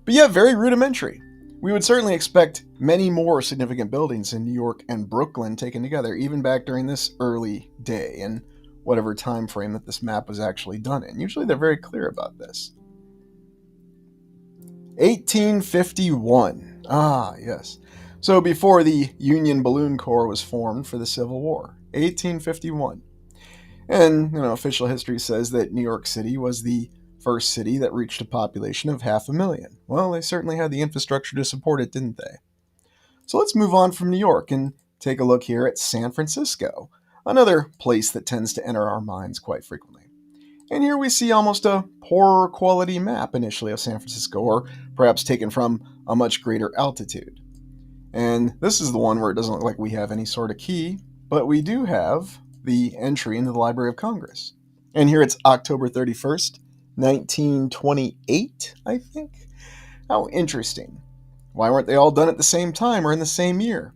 But yeah, very rudimentary. We would certainly expect many more significant buildings in New York and Brooklyn taken together, even back during this early day and whatever time frame that this map was actually done in. Usually they're very clear about this. 1851. Ah, yes. So before the Union Balloon Corps was formed for the Civil War. 1851. And, official history says that New York City was the first city that reached a population of 500,000. Well, they certainly had the infrastructure to support it, didn't they? So let's move on from New York and take a look here at San Francisco, another place that tends to enter our minds quite frequently. And here we see almost a poorer quality map initially of San Francisco, or perhaps taken from a much greater altitude. And this is the one where it doesn't look like we have any sort of key, but we do have the entry into the Library of Congress. And here it's October 31st, 1928, I think. How interesting. Why weren't they all done at the same time or in the same year?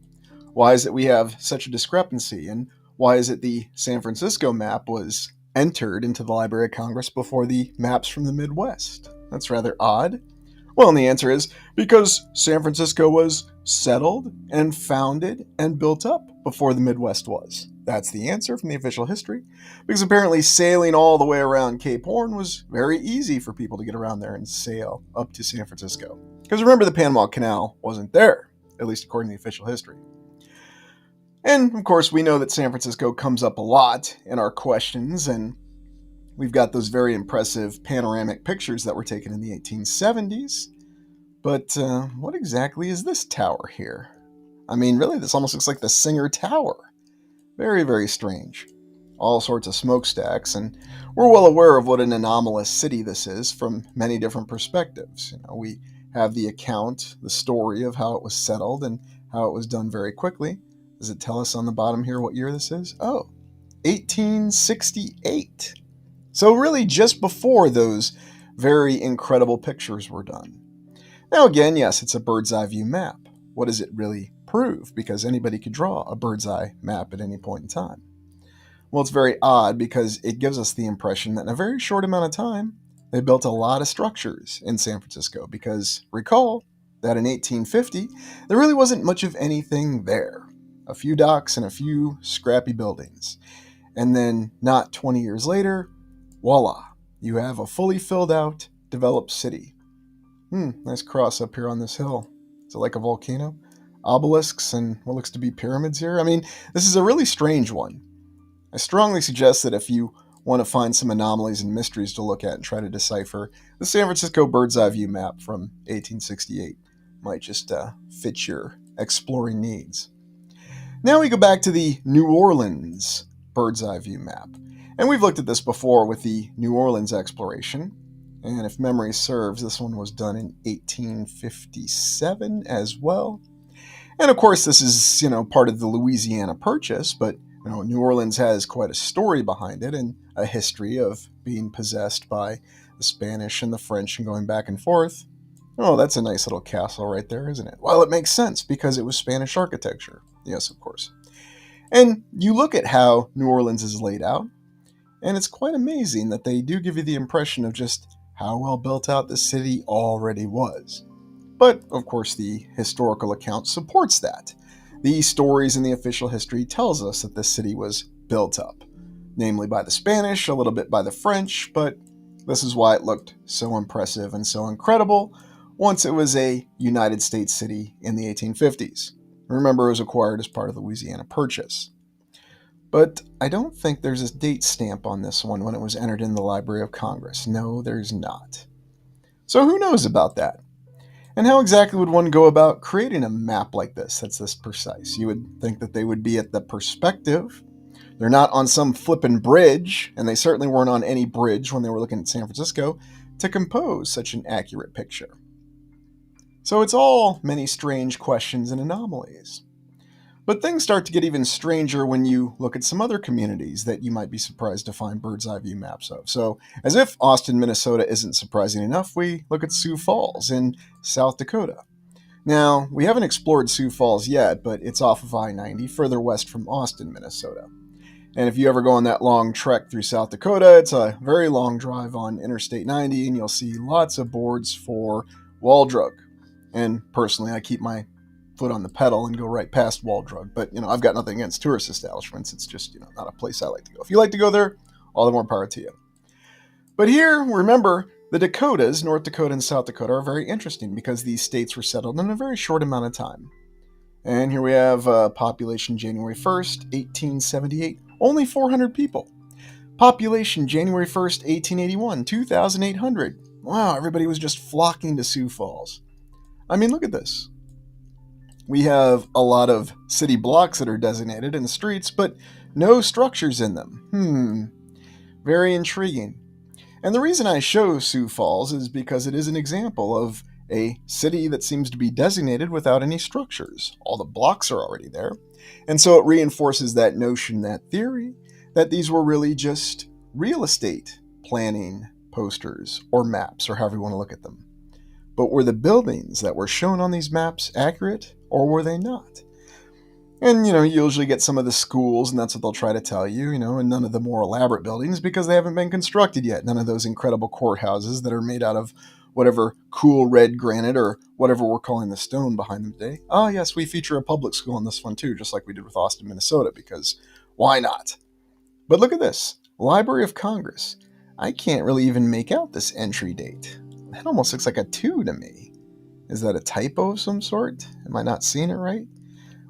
Why is it we have such a discrepancy? And why is it the San Francisco map was entered into the Library of Congress before the maps from the Midwest? That's rather odd. Well, and the answer is because San Francisco was settled and founded and built up before the Midwest was. That's the answer from the official history. Because apparently sailing all the way around Cape Horn was very easy for people to get around there and sail up to San Francisco. Because remember, the Panama Canal wasn't there, at least according to the official history. And, of course, we know that San Francisco comes up a lot in our questions, and we've got those very impressive panoramic pictures that were taken in the 1870s. But what exactly is this tower here? I mean, really, this almost looks like the Singer Tower. Very, very strange. All sorts of smokestacks, and we're well aware of what an anomalous city this is from many different perspectives. We have the account, the story of how it was settled and how it was done very quickly. Does it tell us on the bottom here what year this is? Oh, 1868. So really just before those very incredible pictures were done. Now again, yes, it's a bird's eye view map. What does it really prove? Because anybody could draw a bird's eye map at any point in time. Well, it's very odd because it gives us the impression that in a very short amount of time, they built a lot of structures in San Francisco because recall that in 1850, there really wasn't much of anything there. A few docks and a few scrappy buildings. And then not 20 years later, voila, you have a fully filled out, developed city. Nice cross up here on this hill. Is it like a volcano? Obelisks and what looks to be pyramids here? I mean, this is a really strange one. I strongly suggest that if you want to find some anomalies and mysteries to look at and try to decipher, the San Francisco bird's eye view map from 1868 might just fit your exploring needs. Now we go back to the New Orleans bird's eye view map. And we've looked at this before with the New Orleans exploration. And if memory serves, this one was done in 1857 as well. And of course, this is, part of the Louisiana Purchase, but New Orleans has quite a story behind it and a history of being possessed by the Spanish and the French and going back and forth. Oh, that's a nice little castle right there, isn't it? Well, it makes sense because it was Spanish architecture. Yes, of course. And you look at how New Orleans is laid out, and it's quite amazing that they do give you the impression of just how well built out the city already was. But, of course, the historical account supports that. The stories in the official history tells us that this city was built up, namely by the Spanish, a little bit by the French, but this is why it looked so impressive and so incredible once it was a United States city in the 1850s. Remember, it was acquired as part of the Louisiana Purchase. But I don't think there's a date stamp on this one when it was entered in the Library of Congress. No, there's not. So who knows about that? And how exactly would one go about creating a map like this that's this precise? You would think that they would be at the perspective. They're not on some flippin' bridge, and they certainly weren't on any bridge when they were looking at San Francisco, to compose such an accurate picture. So it's all many strange questions and anomalies. But things start to get even stranger when you look at some other communities that you might be surprised to find bird's eye view maps of. So, as if Austin, Minnesota isn't surprising enough, we look at Sioux Falls in South Dakota. Now, we haven't explored Sioux Falls yet, but it's off of I-90, further west from Austin, Minnesota. And if you ever go on that long trek through South Dakota, it's a very long drive on Interstate 90, and you'll see lots of boards for wall drug. And personally, I keep my foot on the pedal and go right past Wall Drug. But, I've got nothing against tourist establishments. It's just, not a place I like to go. If you like to go there, all the more power to you. But here, remember, the Dakotas, North Dakota and South Dakota, are very interesting because these states were settled in a very short amount of time. And here we have population January 1st, 1878, only 400 people. Population January 1st, 1881, 2,800. Wow, everybody was just flocking to Sioux Falls. I mean, look at this. We have a lot of city blocks that are designated and streets, but no structures in them. Very intriguing. And the reason I show Sioux Falls is because it is an example of a city that seems to be designated without any structures. All the blocks are already there. And so it reinforces that notion, that theory, that these were really just real estate planning posters or maps, or however you want to look at them. But were the buildings that were shown on these maps accurate, or were they not? And, you usually get some of the schools, and that's what they'll try to tell you, and none of the more elaborate buildings because they haven't been constructed yet. None of those incredible courthouses that are made out of whatever cool red granite or whatever we're calling the stone behind them today. Oh, yes, we feature a public school in this one too, just like we did with Austin, Minnesota, because why not? But look at this. Library of Congress. I can't really even make out this entry date. That almost looks like a 2 to me. Is that a typo of some sort? Am I not seeing it right?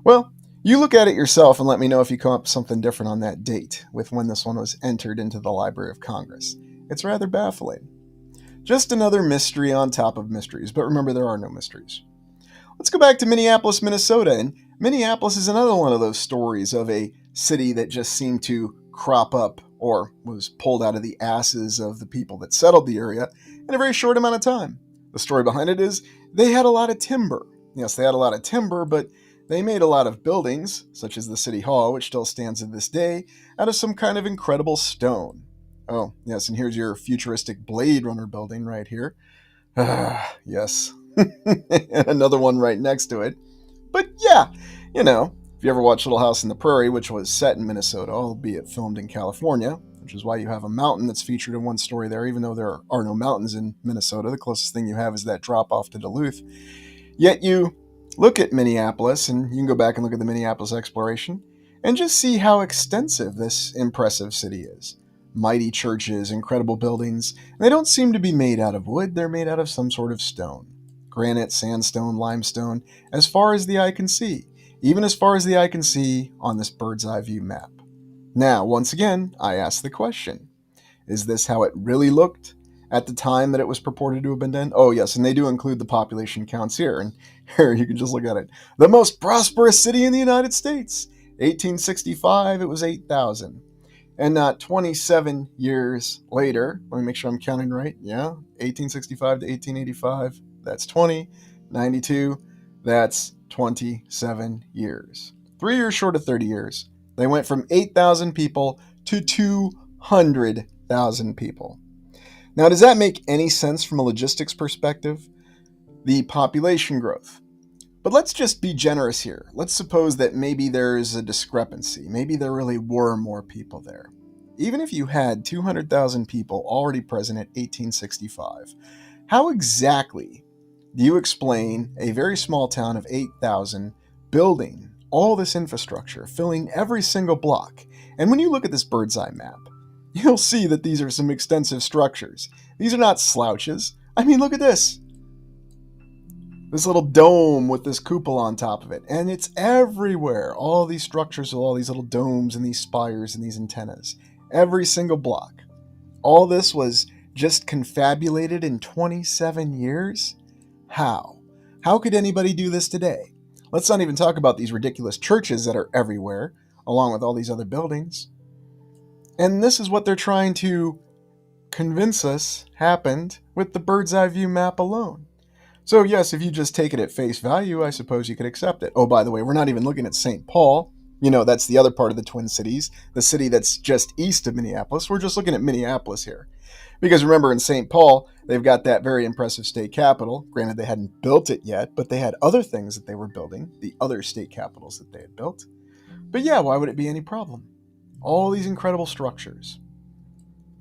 Well, you look at it yourself and let me know if you come up with something different on that date with when this one was entered into the Library of Congress. It's rather baffling. Just another mystery on top of mysteries, but remember, there are no mysteries. Let's go back to Minneapolis, Minnesota, and Minneapolis is another one of those stories of a city that just seemed to crop up or was pulled out of the asses of the people that settled the area in a very short amount of time. The story behind it is they had a lot of timber. Yes, they had a lot of timber, but They made a lot of buildings, such as the City Hall, which still stands to this day, out of some kind of incredible stone. Oh, yes, and here's your futuristic Blade Runner building right here. Ah, yes. And another one right next to it. But yeah, if you ever watched Little House on the Prairie, which was set in Minnesota, albeit filmed in California, which is why you have a mountain that's featured in one story there, even though there are no mountains in Minnesota. The closest thing you have is that drop off to Duluth. Yet you look at Minneapolis, and you can go back and look at the Minneapolis exploration, and just see how extensive this impressive city is. Mighty churches, incredible buildings. They don't seem to be made out of wood, they're made out of some sort of stone. Granite, sandstone, limestone, as far as the eye can see. Even as far as the eye can see on this bird's eye view map. Now, once again, I ask the question, is this how it really looked at the time that it was purported to have been done? Oh, yes, and they do include the population counts here. And here you can just look at it. The most prosperous city in the United States. 1865, it was 8,000. And not 27 years later, let me make sure I'm counting right. Yeah, 1865 to 1885, that's 20. 92, that's 27 years. 3 years short of 30 years. They went from 8,000 people to 200,000 people. Now, does that make any sense from a logistics perspective? The population growth. But let's just be generous here. Let's suppose that maybe there's a discrepancy. Maybe there really were more people there. Even if you had 200,000 people already present at 1865, how exactly do you explain a very small town of 8,000 building all this infrastructure, filling every single block? And when you look at this bird's eye map, you'll see that these are some extensive structures. These are not slouches. I mean, look at this. This little dome with this cupola on top of it. And it's everywhere. All these structures with all these little domes and these spires and these antennas. Every single block. All this was just confabulated in 27 years? How? How could anybody do this today? Let's not even talk about these ridiculous churches that are everywhere, along with all these other buildings. And this is what they're trying to convince us happened with the bird's eye view map alone. So yes, if you just take it at face value, I suppose you could accept it. Oh, by the way, we're not even looking at St. Paul. That's the other part of the Twin Cities, the city that's just east of Minneapolis. We're just looking at Minneapolis here. Because remember, in St. Paul, they've got that very impressive state capitol. Granted, they hadn't built it yet, but they had other things that they were building, the other state capitals that they had built. But yeah, why would it be any problem? All these incredible structures.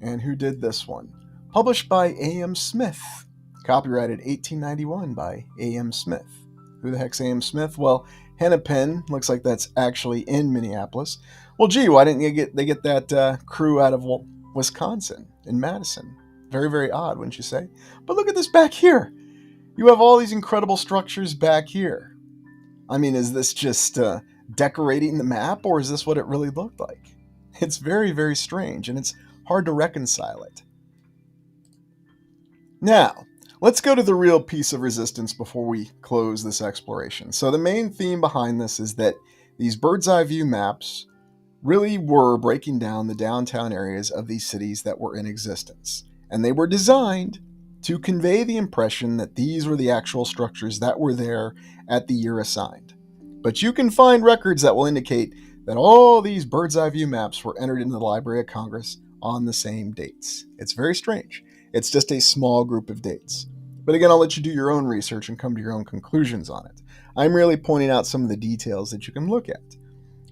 And who did this one? Published by A.M. Smith. Copyrighted 1891 by A.M. Smith. Who the heck's A.M. Smith? Well, Hennepin looks like that's actually in Minneapolis. Well, gee, why didn't they get that crew out of Wisconsin, in Madison? Very, very odd, wouldn't you say? But look at this back here. You have all these incredible structures back here. I mean, is this just decorating the map, or is this what it really looked like? It's very, very strange, and it's hard to reconcile it. Now, let's go to the real piece of resistance before we close this exploration. So the main theme behind this is that these bird's eye view maps really were breaking down the downtown areas of these cities that were in existence. And they were designed to convey the impression that these were the actual structures that were there at the year assigned. But you can find records that will indicate that all these bird's eye view maps were entered into the Library of Congress on the same dates. It's very strange. It's just a small group of dates. But again, I'll let you do your own research and come to your own conclusions on it. I'm really pointing out some of the details that you can look at.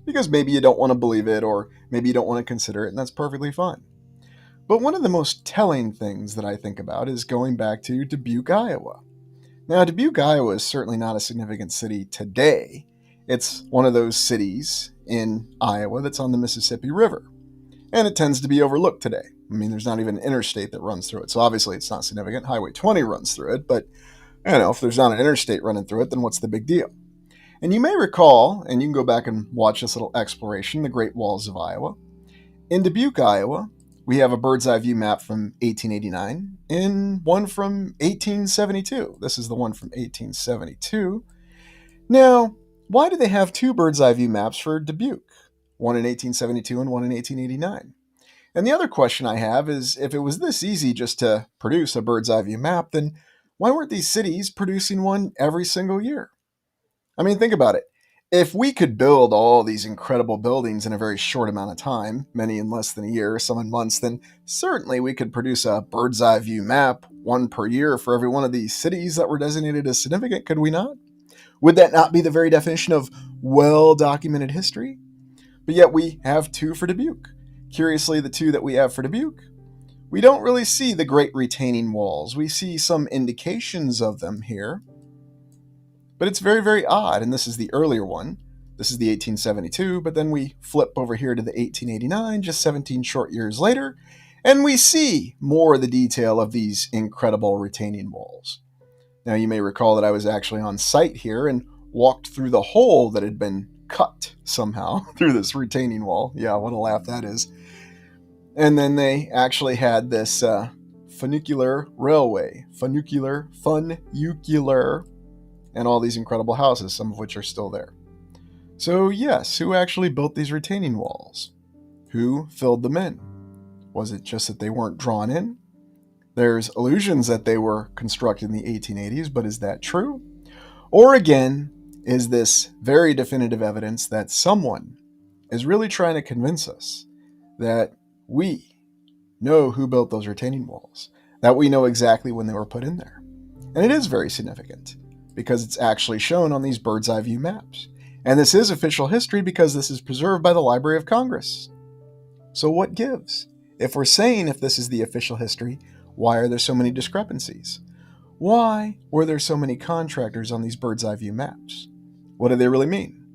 Because maybe you don't want to believe it, or maybe you don't want to consider it, and that's perfectly fine. But one of the most telling things that I think about is going back to Dubuque, Iowa. Now, Dubuque, Iowa is certainly not a significant city today. It's one of those cities in Iowa that's on the Mississippi River. And it tends to be overlooked today. I mean, there's not even an interstate that runs through it, so obviously it's not significant. Highway 20 runs through it, but if there's not an interstate running through it, then what's the big deal? And you may recall, and you can go back and watch this little exploration, the Great Walls of Iowa. In Dubuque, Iowa, we have a bird's eye view map from 1889 and one from 1872. This is the one from 1872. Now, why do they have two bird's eye view maps for Dubuque? One in 1872 and one in 1889. And the other question I have is, if it was this easy just to produce a bird's eye view map, then why weren't these cities producing one every single year? I mean, think about it. If we could build all these incredible buildings in a very short amount of time, many in less than a year, some in months, then certainly we could produce a bird's eye view map, one per year for every one of these cities that were designated as significant, could we not? Would that not be the very definition of well-documented history? But yet we have two for Dubuque. Curiously, the two that we have for Dubuque, we don't really see the great retaining walls. We see some indications of them here, but it's very, very odd, and this is the earlier one. This is the 1872, but then we flip over here to the 1889, just 17 short years later, and we see more of the detail of these incredible retaining walls. Now, you may recall that I was actually on site here and walked through the hole that had been cut somehow through this retaining wall. Yeah, what a laugh that is. And then they actually had this funicular railway, funicular, and all these incredible houses, some of which are still there. So yes, who actually built these retaining walls? Who filled them in? Was it just that they weren't drawn in? There's illusions that they were constructed in the 1880s, but is that true? Or again, is this very definitive evidence that someone is really trying to convince us that we know who built those retaining walls, that we know exactly when they were put in there? And it is very significant, because it's actually shown on these bird's eye view maps. And this is official history because this is preserved by the Library of Congress. So what gives? If we're saying if this is the official history, why are there so many discrepancies? Why were there so many contractors on these bird's eye view maps? What do they really mean?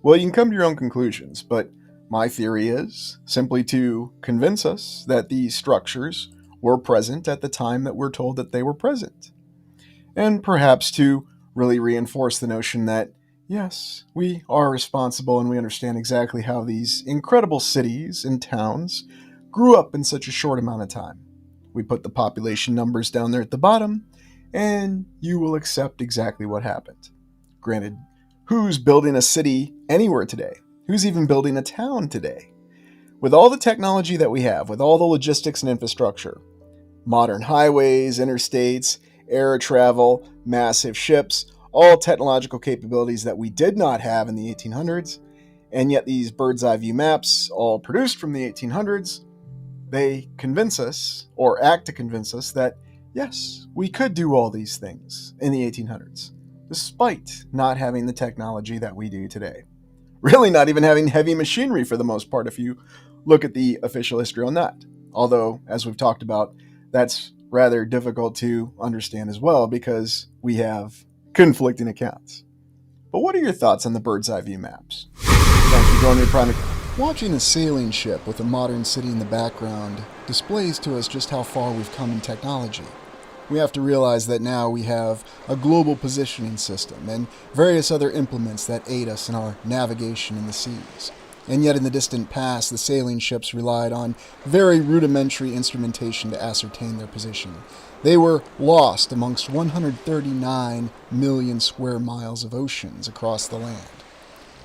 Well, you can come to your own conclusions, but my theory is simply to convince us that these structures were present at the time that we're told that they were present. And perhaps to really reinforce the notion that, yes, we are responsible and we understand exactly how these incredible cities and towns grew up in such a short amount of time. We put the population numbers down there at the bottom, and you will accept exactly what happened. Granted, who's building a city anywhere today? Who's even building a town today? With all the technology that we have, with all the logistics and infrastructure, modern highways, interstates, air travel, massive ships, all technological capabilities that we did not have in the 1800s, and yet these bird's eye view maps, all produced from the 1800s, they convince us, or act to convince us, that yes, we could do all these things in the 1800s, despite not having the technology that we do today. Really not even having heavy machinery for the most part, if you look at the official history on that. Although, as we've talked about, that's rather difficult to understand as well because we have conflicting accounts. But what are your thoughts on the bird's eye view maps? Thank you for joining me, Prime. Watching a sailing ship with a modern city in the background displays to us just how far we've come in technology. We have to realize that now we have a global positioning system and various other implements that aid us in our navigation in the seas. And yet in the distant past, the sailing ships relied on very rudimentary instrumentation to ascertain their position. They were lost amongst 139 million square miles of oceans across the land.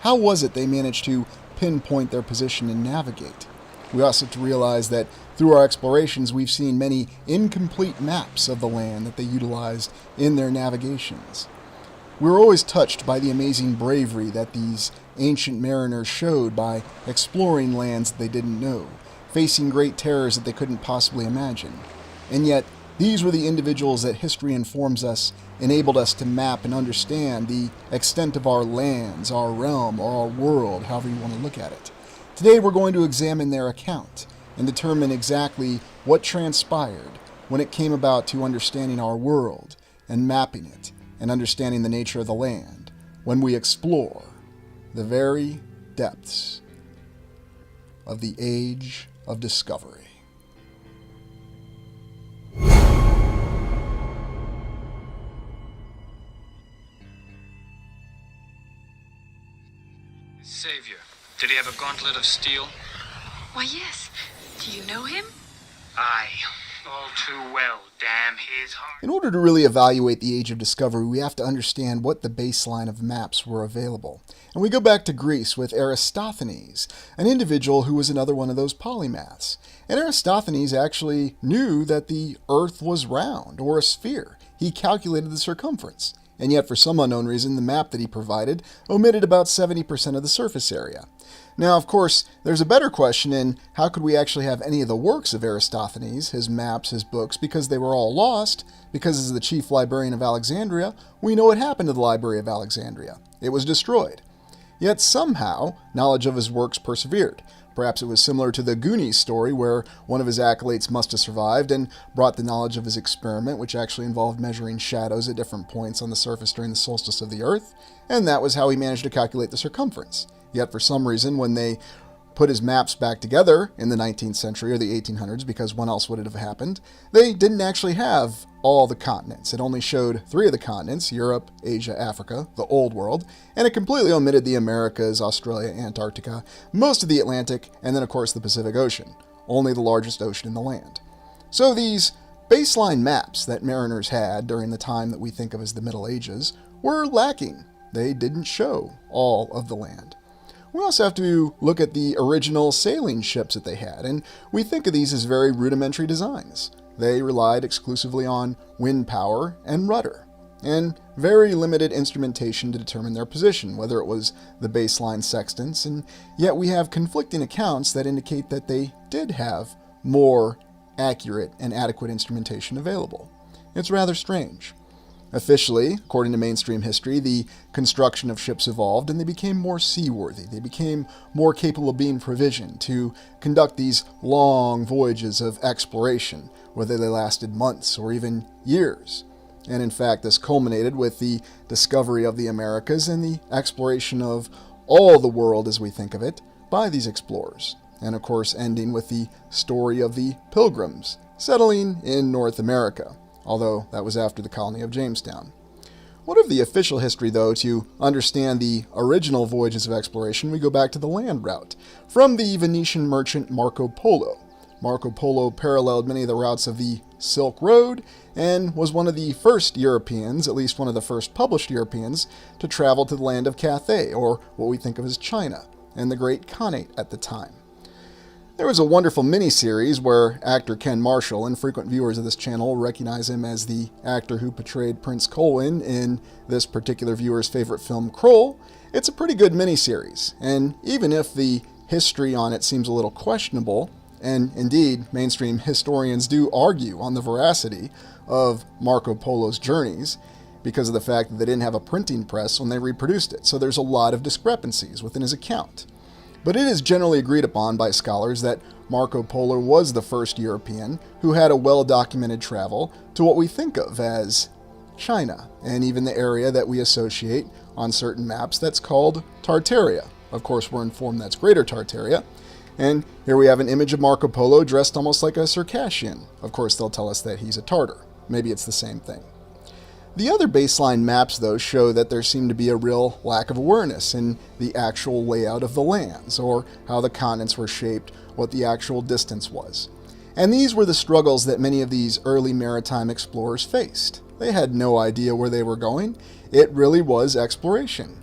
How was it they managed to pinpoint their position and navigate? We also have to realize that through our explorations, we've seen many incomplete maps of the land that they utilized in their navigations. We were always touched by the amazing bravery that these ancient mariners showed by exploring lands that they didn't know, facing great terrors that they couldn't possibly imagine. And yet, these were the individuals that history informs us enabled us to map and understand the extent of our lands, our realm, or our world, however you want to look at it. Today we're going to examine their account and determine exactly what transpired when it came about to understanding our world and mapping it and understanding the nature of the land when we explore the very depths of the age of discovery. Savior, did he have a gauntlet of steel? Why, yes. Do you know him? Aye, all too well, damn his heart. In order to really evaluate the age of discovery, we have to understand what the baseline of maps were available. And we go back to Greece with Aristophanes, an individual who was another one of those polymaths. And Aristophanes actually knew that the Earth was round, or a sphere. He calculated the circumference. and yet for some unknown reason the map that he provided omitted about 70% of the surface area. Now, of course, there's a better question in how could we actually have any of the works of Aristophanes, his maps, his books, because they were all lost, because as the chief librarian of Alexandria, we know what happened to the Library of Alexandria. It was destroyed. Yet somehow, knowledge of his works persevered. Perhaps it was similar to the Goonies story, where one of his acolytes must have survived and brought the knowledge of his experiment, which actually involved measuring shadows at different points on the surface during the solstice of the Earth, and that was how he managed to calculate the circumference. Yet for some reason, when they put his maps back together in the 19th century or the 1800s, because when else would it have happened, they didn't actually have all the continents. It only showed 3 of the continents, Europe, Asia, Africa, the Old World, and it completely omitted the Americas, Australia, Antarctica, most of the Atlantic, and then of course the Pacific Ocean, only the largest ocean in the land. So these baseline maps that mariners had during the time that we think of as the Middle Ages were lacking. They didn't show all of the land. We also have to look at the original sailing ships that they had, and we think of these as very rudimentary designs. They relied exclusively on wind power and rudder, and very limited instrumentation to determine their position, whether it was the baseline sextants, and yet we have conflicting accounts that indicate that they did have more accurate and adequate instrumentation available. It's rather strange. Officially, according to mainstream history, the construction of ships evolved and they became more seaworthy. They became more capable of being provisioned to conduct these long voyages of exploration, whether they lasted months or even years. And in fact, this culminated with the discovery of the Americas and the exploration of all the world as we think of it by these explorers. And of course, ending with the story of the Pilgrims settling in North America, although that was after the colony of Jamestown. What of the official history, though? To understand the original voyages of exploration, we go back to the land route, from the Venetian merchant Marco Polo. Marco Polo paralleled many of the routes of the Silk Road, and was one of the first Europeans, at least one of the first published Europeans, to travel to the land of Cathay, or what we think of as China, and the Great Khanate at the time. There was a wonderful miniseries where actor Ken Marshall, and frequent viewers of this channel recognize him as the actor who portrayed Prince Colwyn in this particular viewer's favorite film, Kroll. It's a pretty good miniseries, and even if the history on it seems a little questionable, and indeed mainstream historians do argue on the veracity of Marco Polo's journeys, because of the fact that they didn't have a printing press when they reproduced it, so there's a lot of discrepancies within his account. But it is generally agreed upon by scholars that Marco Polo was the first European who had a well-documented travel to what we think of as China, and even the area that we associate on certain maps that's called Tartaria. Of course, we're informed that's Greater Tartaria. And here we have an image of Marco Polo dressed almost like a Circassian. Of course, they'll tell us that he's a Tartar. Maybe it's the same thing. The other baseline maps, though, show that there seemed to be a real lack of awareness in the actual layout of the lands, or how the continents were shaped, what the actual distance was. And these were the struggles that many of these early maritime explorers faced. They had no idea where they were going. It really was exploration.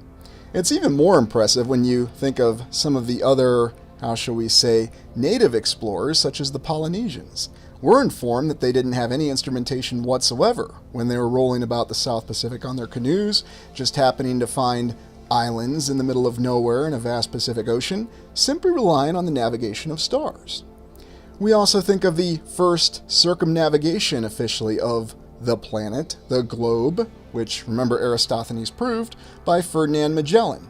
It's even more impressive when you think of some of the other, how shall we say, native explorers, such as the Polynesians. We're informed that they didn't have any instrumentation whatsoever when they were rolling about the South Pacific on their canoes, just happening to find islands in the middle of nowhere in a vast Pacific Ocean, simply relying on the navigation of stars. We also think of the first circumnavigation officially of the planet, the globe, which, remember, Aristophanes proved, by Ferdinand Magellan.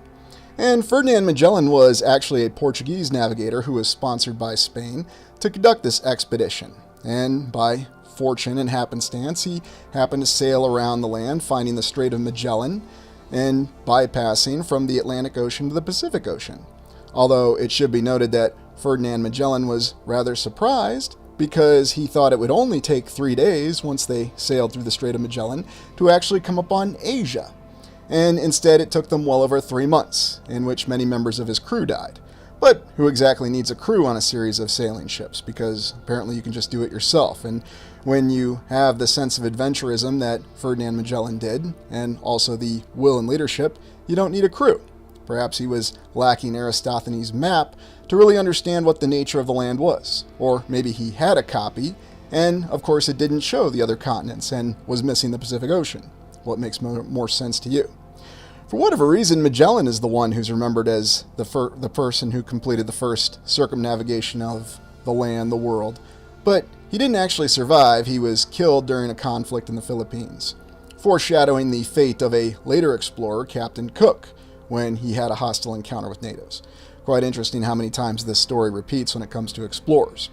And Ferdinand Magellan was actually a Portuguese navigator who was sponsored by Spain to conduct this expedition. And by fortune and happenstance, he happened to sail around the land, finding the Strait of Magellan, and bypassing from the Atlantic Ocean to the Pacific Ocean. Although it should be noted that Ferdinand Magellan was rather surprised, because he thought it would only take 3 days once they sailed through the Strait of Magellan to actually come upon Asia. And instead it took them well over 3 months, in which many members of his crew died. But who exactly needs a crew on a series of sailing ships? Because apparently you can just do it yourself. And when you have the sense of adventurism that Ferdinand Magellan did, and also the will and leadership, you don't need a crew. Perhaps he was lacking Aristophanes' map to really understand what the nature of the land was. Or maybe he had a copy, and of course it didn't show the other continents and was missing the Pacific Ocean. what makes more sense to you. For whatever reason, Magellan is the one who's remembered as the person who completed the first circumnavigation of the land, the world. But he didn't actually survive. He was killed during a conflict in the Philippines, foreshadowing the fate of a later explorer, Captain Cook, when he had a hostile encounter with natives. Quite interesting how many times this story repeats when it comes to explorers.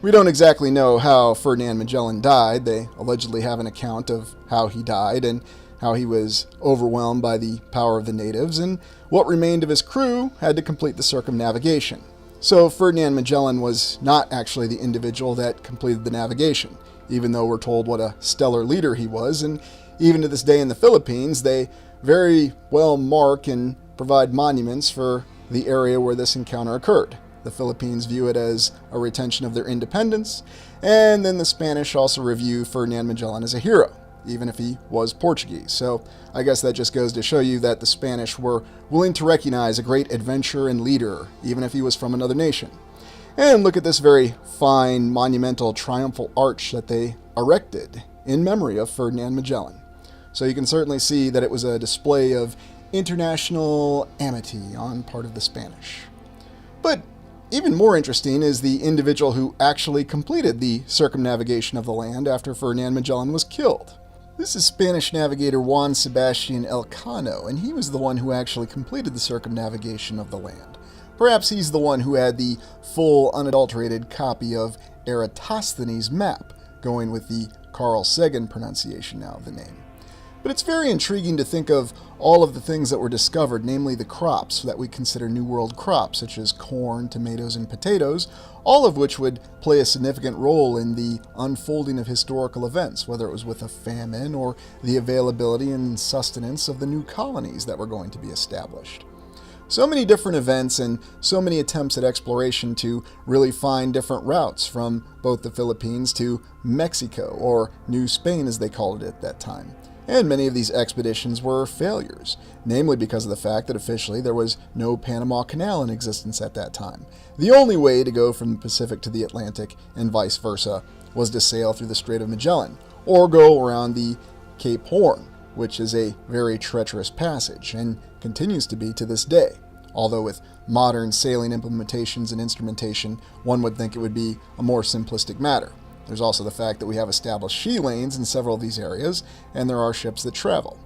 We don't exactly know how Ferdinand Magellan died. They allegedly have an account of how he died and how he was overwhelmed by the power of the natives, and what remained of his crew had to complete the circumnavigation. So Ferdinand Magellan was not actually the individual that completed the navigation, even though we're told what a stellar leader he was, and even to this day in the Philippines, they very well mark and provide monuments for the area where this encounter occurred. The Philippines view it as a retention of their independence, and then the Spanish also review Ferdinand Magellan as a hero, even if he was Portuguese. So I guess that just goes to show you that the Spanish were willing to recognize a great adventurer and leader, even if he was from another nation. And look at this very fine, monumental, triumphal arch that they erected in memory of Ferdinand Magellan. So you can certainly see that it was a display of international amity on part of the Spanish. But even more interesting is the individual who actually completed the circumnavigation of the land after Ferdinand Magellan was killed. This is Spanish navigator Juan Sebastian Elcano, and he was the one who actually completed the circumnavigation of the land. Perhaps he's the one who had the full, unadulterated copy of Eratosthenes' map, going with the Carl Sagan pronunciation now of the name. But it's very intriguing to think of all of the things that were discovered, namely the crops that we consider New World crops, such as corn, tomatoes, and potatoes, all of which would play a significant role in the unfolding of historical events, whether it was with a famine or the availability and sustenance of the new colonies that were going to be established. So many different events and so many attempts at exploration to really find different routes from both the Philippines to Mexico, or New Spain as they called it at that time. And many of these expeditions were failures, namely because of the fact that officially there was no Panama Canal in existence at that time. The only way to go from the Pacific to the Atlantic and vice versa was to sail through the Strait of Magellan, or go around the Cape Horn, which is a very treacherous passage and continues to be to this day. Although with modern sailing implementations and instrumentation, one would think it would be a more simplistic matter. There's also the fact that we have established sea lanes in several of these areas, and there are ships that travel.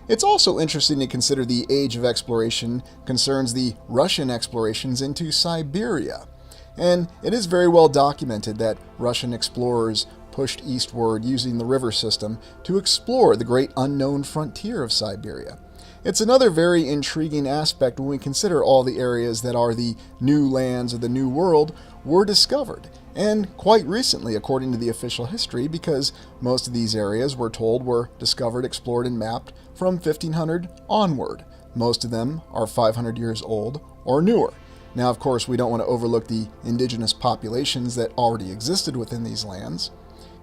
It's also interesting to consider the age of exploration concerns the Russian explorations into Siberia. And it is very well documented that Russian explorers pushed eastward using the river system to explore the great unknown frontier of Siberia. It's another very intriguing aspect when we consider all the areas that are the new lands of the New World were discovered, and quite recently according to the official history, because most of these areas we're told were discovered, explored, and mapped from 1500 onward. Most of them are 500 years old or newer. Now, of course, we don't want to overlook the indigenous populations that already existed within these lands,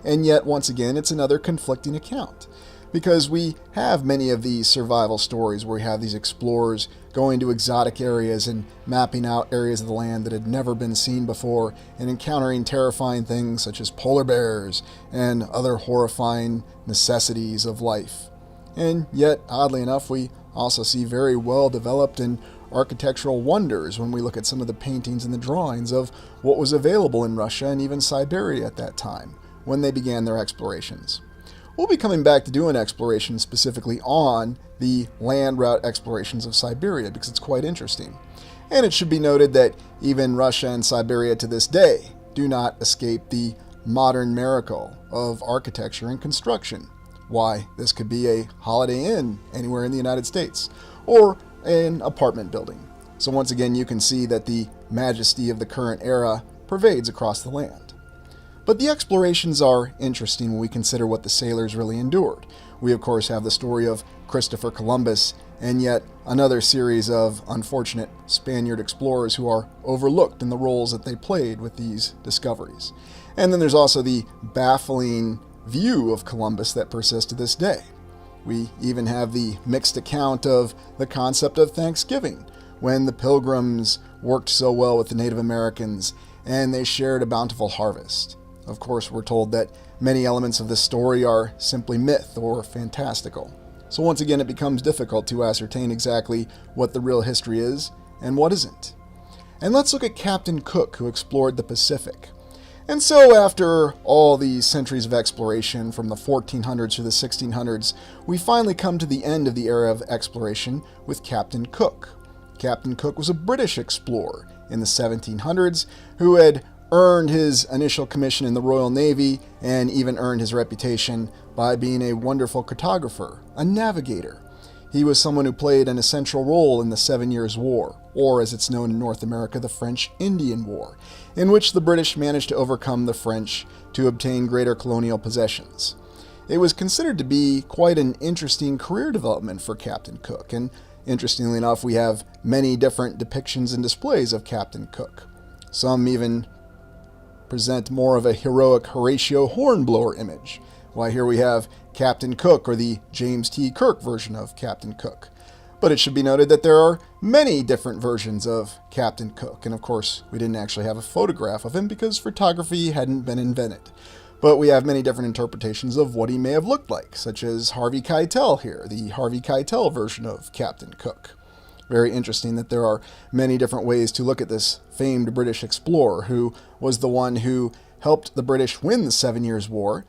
and yet, once again, it's another conflicting account. Because we have many of these survival stories where we have these explorers going to exotic areas and mapping out areas of the land that had never been seen before and encountering terrifying things such as polar bears and other horrifying necessities of life. And yet, oddly enough, we also see very well developed and architectural wonders when we look at some of the paintings and the drawings of what was available in Russia and even Siberia at that time when they began their explorations. We'll be coming back to doing exploration specifically on the land route explorations of Siberia because it's quite interesting. And it should be noted that even Russia and Siberia to this day do not escape the modern miracle of architecture and construction. Why, this could be a Holiday Inn anywhere in the United States, or an apartment building. So once again, you can see that the majesty of the current era pervades across the land. But the explorations are interesting when we consider what the sailors really endured. We, of course, have the story of Christopher Columbus, and yet another series of unfortunate Spaniard explorers who are overlooked in the roles that they played with these discoveries. And then there's also the baffling view of Columbus that persists to this day. We even have the mixed account of the concept of Thanksgiving, when the Pilgrims worked so well with the Native Americans and they shared a bountiful harvest. Of course, we're told that many elements of this story are simply myth or fantastical. So once again, it becomes difficult to ascertain exactly what the real history is and what isn't. And let's look at Captain Cook, who explored the Pacific. And so after all these centuries of exploration from the 1400s to the 1600s, we finally come to the end of the era of exploration with Captain Cook. Captain Cook was a British explorer in the 1700s who had earned his initial commission in the Royal Navy and even earned his reputation by being a wonderful cartographer, a navigator. He was someone who played an essential role in the 7 Years' War, or as it's known in North America, the French-Indian War, in which the British managed to overcome the French to obtain greater colonial possessions. It was considered to be quite an interesting career development for Captain Cook, and interestingly enough, we have many different depictions and displays of Captain Cook. Some even present more of a heroic Horatio Hornblower image. Why, here we have Captain Cook, or the James T. Kirk version of Captain Cook. But it should be noted that there are many different versions of Captain Cook, and of course, we didn't actually have a photograph of him because photography hadn't been invented. But we have many different interpretations of what he may have looked like, such as Harvey Keitel here, the Harvey Keitel version of Captain Cook. Very interesting that there are many different ways to look at this famed British explorer who was the one who helped the British win the 7 Years' War.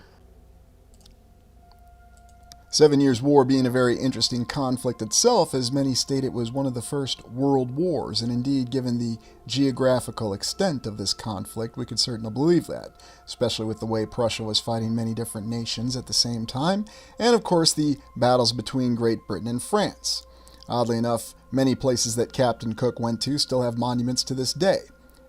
7 Years' War being a very interesting conflict itself, as many state it was one of the first world wars, and indeed, given the geographical extent of this conflict, we could certainly believe that, especially with the way Prussia was fighting many different nations at the same time, and of course the battles between Great Britain and France. Oddly enough, many places that Captain Cook went to still have monuments to this day.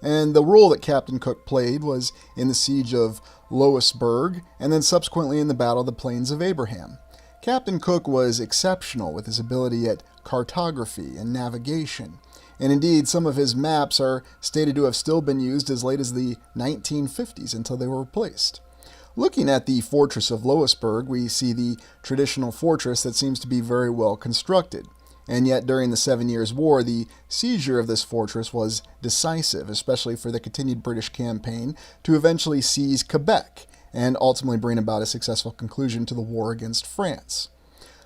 And the role that Captain Cook played was in the siege of Louisbourg, and then subsequently in the Battle of the Plains of Abraham. Captain Cook was exceptional with his ability at cartography and navigation, and indeed some of his maps are stated to have still been used as late as the 1950s until they were replaced. Looking at the fortress of Louisbourg, we see the traditional fortress that seems to be very well constructed. And yet during the 7 Years' War, the seizure of this fortress was decisive, especially for the continued British campaign to eventually seize Quebec and ultimately bring about a successful conclusion to the war against France.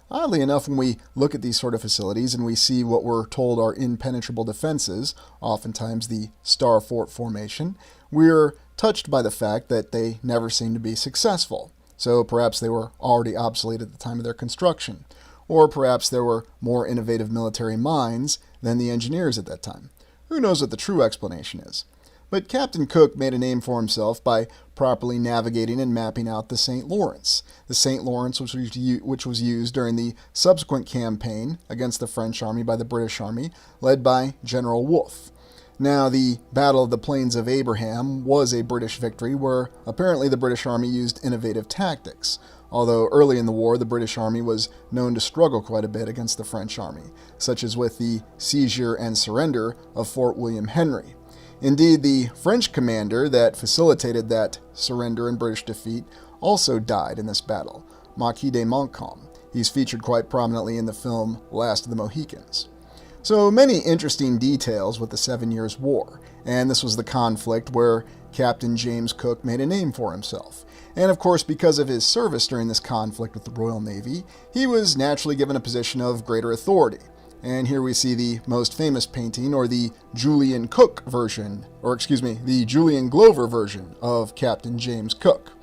Oddly enough, when we look at these sort of facilities and we see what we're told are impenetrable defenses, oftentimes the Star Fort formation, we're touched by the fact that they never seem to be successful. So perhaps they were already obsolete at the time of their construction. Or perhaps there were more innovative military minds than the engineers at that time. Who knows what the true explanation is? But Captain Cook made a name for himself by properly navigating and mapping out the St. Lawrence. The St. Lawrence, which was used during the subsequent campaign against the French army by the British army, led by General Wolfe. Now, the Battle of the Plains of Abraham was a British victory where apparently the British army used innovative tactics. Although early in the war, the British army was known to struggle quite a bit against the French army, such as with the seizure and surrender of Fort William Henry. Indeed, the French commander that facilitated that surrender and British defeat also died in this battle, Marquis de Montcalm. He's featured quite prominently in the film Last of the Mohicans. So many interesting details with the 7 Years' War, and this was the conflict where Captain James Cook made a name for himself. And of course, because of his service during this conflict with the Royal Navy, he was naturally given a position of greater authority. And here we see the most famous painting, or the Julian Cook version, the Julian Glover version of Captain James Cook.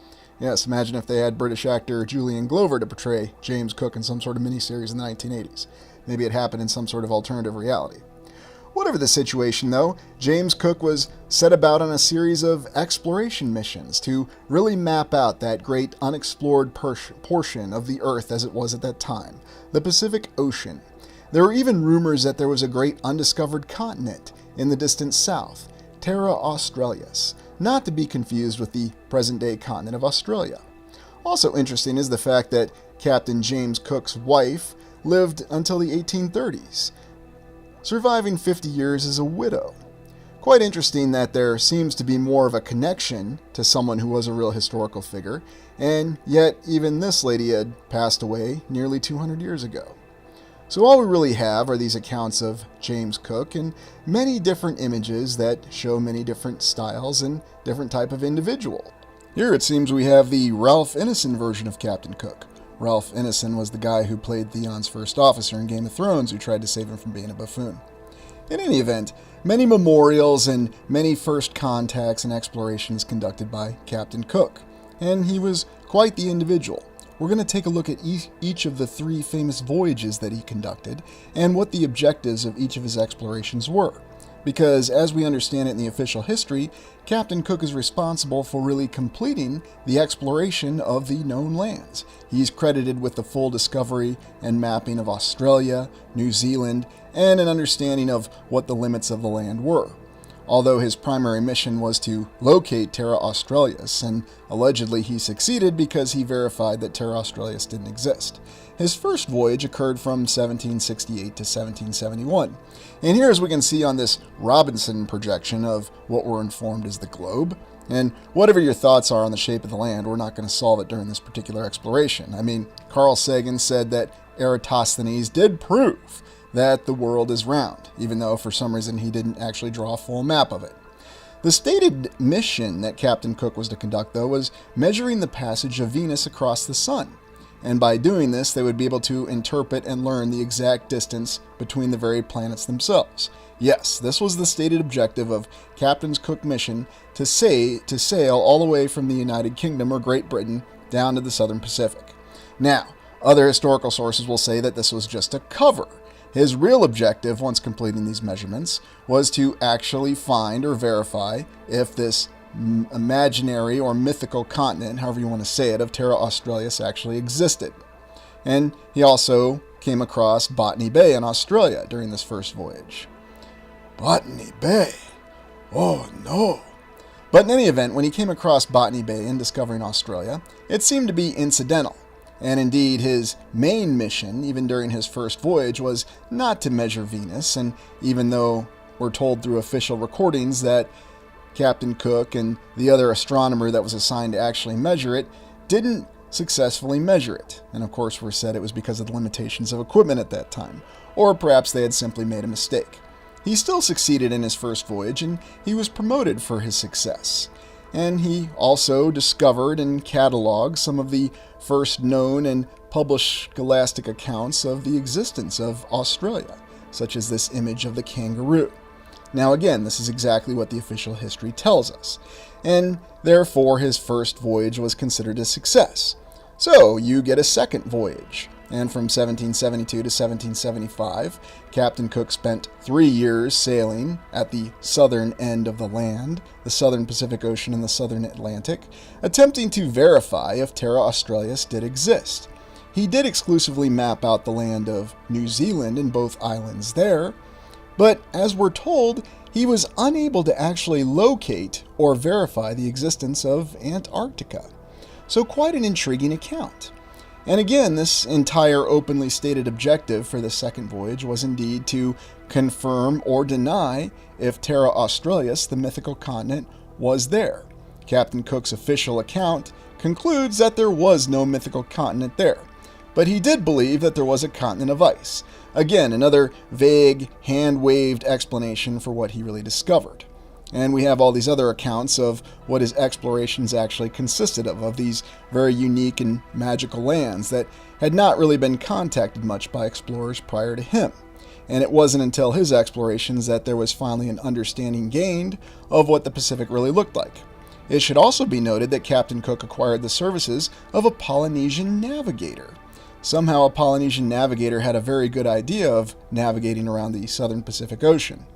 Yes, imagine if they had British actor Julian Glover to portray James Cook in some sort of miniseries in the 1980s. Maybe it happened in some sort of alternative reality. Whatever the situation, though, James Cook was set about on a series of exploration missions to really map out that great unexplored portion of the Earth as it was at that time, the Pacific Ocean. There were even rumors that there was a great undiscovered continent in the distant south, Terra Australis, not to be confused with the present-day continent of Australia. Also interesting is the fact that Captain James Cook's wife lived until the 1830s, surviving 50 years as a widow. Quite interesting that there seems to be more of a connection to someone who was a real historical figure, and yet even this lady had passed away nearly 200 years ago. So all we really have are these accounts of James Cook and many different images that show many different styles and different type of individual. Here it seems we have the Ralph Ineson version of Captain Cook, Ralph Ineson was the guy who played Theon's first officer in Game of Thrones who tried to save him from being a buffoon. In any event, many memorials and many first contacts and explorations conducted by Captain Cook, and he was quite the individual. We're going to take a look at each of the 3 famous voyages that he conducted and what the objectives of each of his explorations were. Because, as we understand it in the official history, Captain Cook is responsible for really completing the exploration of the known lands. He's credited with the full discovery and mapping of Australia, New Zealand, and an understanding of what the limits of the land were. Although his primary mission was to locate Terra Australis, and allegedly he succeeded because he verified that Terra Australis didn't exist. His first voyage occurred from 1768 to 1771, and here, as we can see on this Robinson projection of what we're informed is the globe, and whatever your thoughts are on the shape of the land, we're not going to solve it during this particular exploration. I mean, Carl Sagan said that Eratosthenes did prove that the world is round, even though for some reason he didn't actually draw a full map of it. The stated mission that Captain Cook was to conduct, though, was measuring the passage of Venus across the sun. And by doing this, they would be able to interpret and learn the exact distance between the very planets themselves. Yes, this was the stated objective of Captain Cook's mission, to sail all the way from the United Kingdom or Great Britain down to the Southern Pacific. Now, other historical sources will say that this was just a cover. His real objective, once completing these measurements, was to actually find or verify if this imaginary or mythical continent, however you want to say it, of Terra Australis actually existed. And he also came across Botany Bay in Australia during this first voyage. Botany Bay? Oh no. But in any event, when he came across Botany Bay and discovering Australia, it seemed to be incidental. And indeed, his main mission, even during his first voyage, was not to measure Venus, and even though we're told through official recordings that Captain Cook and the other astronomer that was assigned to actually measure it didn't successfully measure it. And of course, we're said it was because of the limitations of equipment at that time, or perhaps they had simply made a mistake. He still succeeded in his first voyage, and he was promoted for his success. And he also discovered and cataloged some of the first known and published scholastic accounts of the existence of Australia, such as this image of the kangaroo. Now again, this is exactly what the official history tells us, and therefore his first voyage was considered a success. So you get a second voyage, and from 1772 to 1775, Captain Cook spent 3 years sailing at the southern end of the land, the southern Pacific Ocean and the southern Atlantic, attempting to verify if Terra Australis did exist. He did exclusively map out the land of New Zealand and both islands there, but as we're told, he was unable to actually locate or verify the existence of Antarctica. So quite an intriguing account. And again, this entire openly stated objective for the second voyage was indeed to confirm or deny if Terra Australis, the mythical continent, was there. Captain Cook's official account concludes that there was no mythical continent there, but he did believe that there was a continent of ice. Again, another vague, hand-waved explanation for what he really discovered. And we have all these other accounts of what his explorations actually consisted of these very unique and magical lands that had not really been contacted much by explorers prior to him. And it wasn't until his explorations that there was finally an understanding gained of what the Pacific really looked like. It should also be noted that Captain Cook acquired the services of a Polynesian navigator. Somehow a Polynesian navigator had a very good idea of navigating around the southern Pacific Ocean.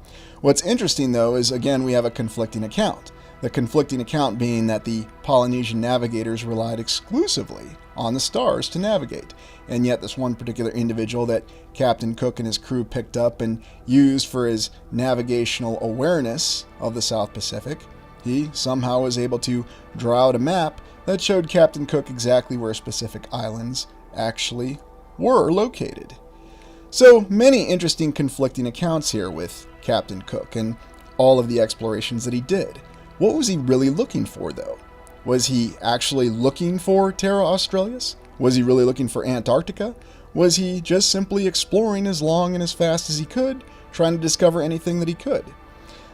What's interesting, though, is again we have a conflicting account. The conflicting account being that the Polynesian navigators relied exclusively on the stars to navigate, and yet this one particular individual that Captain Cook and his crew picked up and used for his navigational awareness of the South Pacific, he somehow was able to draw out a map that showed Captain Cook exactly where specific islands actually were located. So many interesting conflicting accounts here with Captain Cook and all of the explorations that he did. What was he really looking for, though? Was he actually looking for Terra Australis? Was he really looking for Antarctica? Was he just simply exploring as long and as fast as he could, trying to discover anything that he could?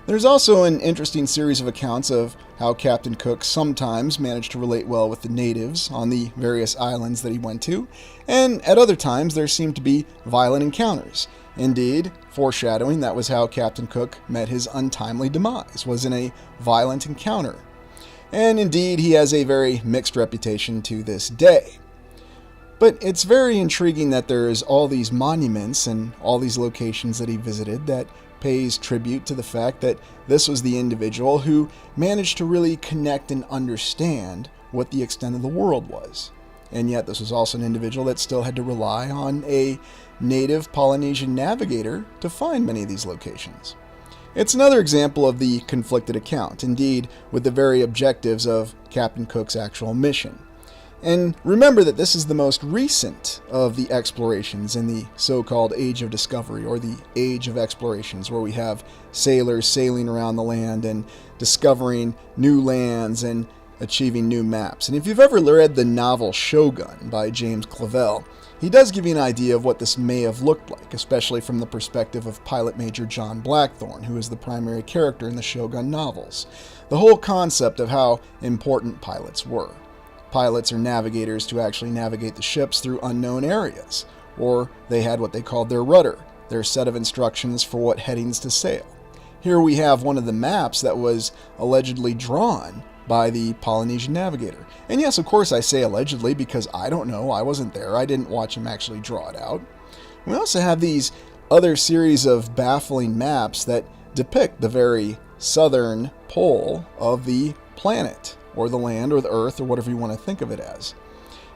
There's also an interesting series of accounts of how Captain Cook sometimes managed to relate well with the natives on the various islands that he went to, and at other times there seemed to be violent encounters. Indeed, foreshadowing that was how Captain Cook met his untimely demise, was in a violent encounter. And indeed, he has a very mixed reputation to this day. But it's very intriguing that there's all these monuments and all these locations that he visited that pays tribute to the fact that this was the individual who managed to really connect and understand what the extent of the world was. And yet this was also an individual that still had to rely on a native Polynesian navigator to find many of these locations. It's another example of the conflicted account, indeed, with the very objectives of Captain Cook's actual mission. And remember that this is the most recent of the explorations in the so-called Age of Discovery, or the Age of Explorations, where we have sailors sailing around the land and discovering new lands and achieving new maps. And if you've ever read the novel Shogun by James Clavell, he does give you an idea of what this may have looked like, especially from the perspective of Pilot Major John Blackthorne, who is the primary character in the Shogun novels. The whole concept of how important pilots were. Pilots or navigators to actually navigate the ships through unknown areas, or they had what they called their rudder, their set of instructions for what headings to sail. Here we have one of the maps that was allegedly drawn by the Polynesian navigator. And yes, of course I say allegedly because I don't know, I wasn't there, I didn't watch him actually draw it out. We also have these other series of baffling maps that depict the very southern pole of the planet, or the land, or the earth, or whatever you want to think of it as.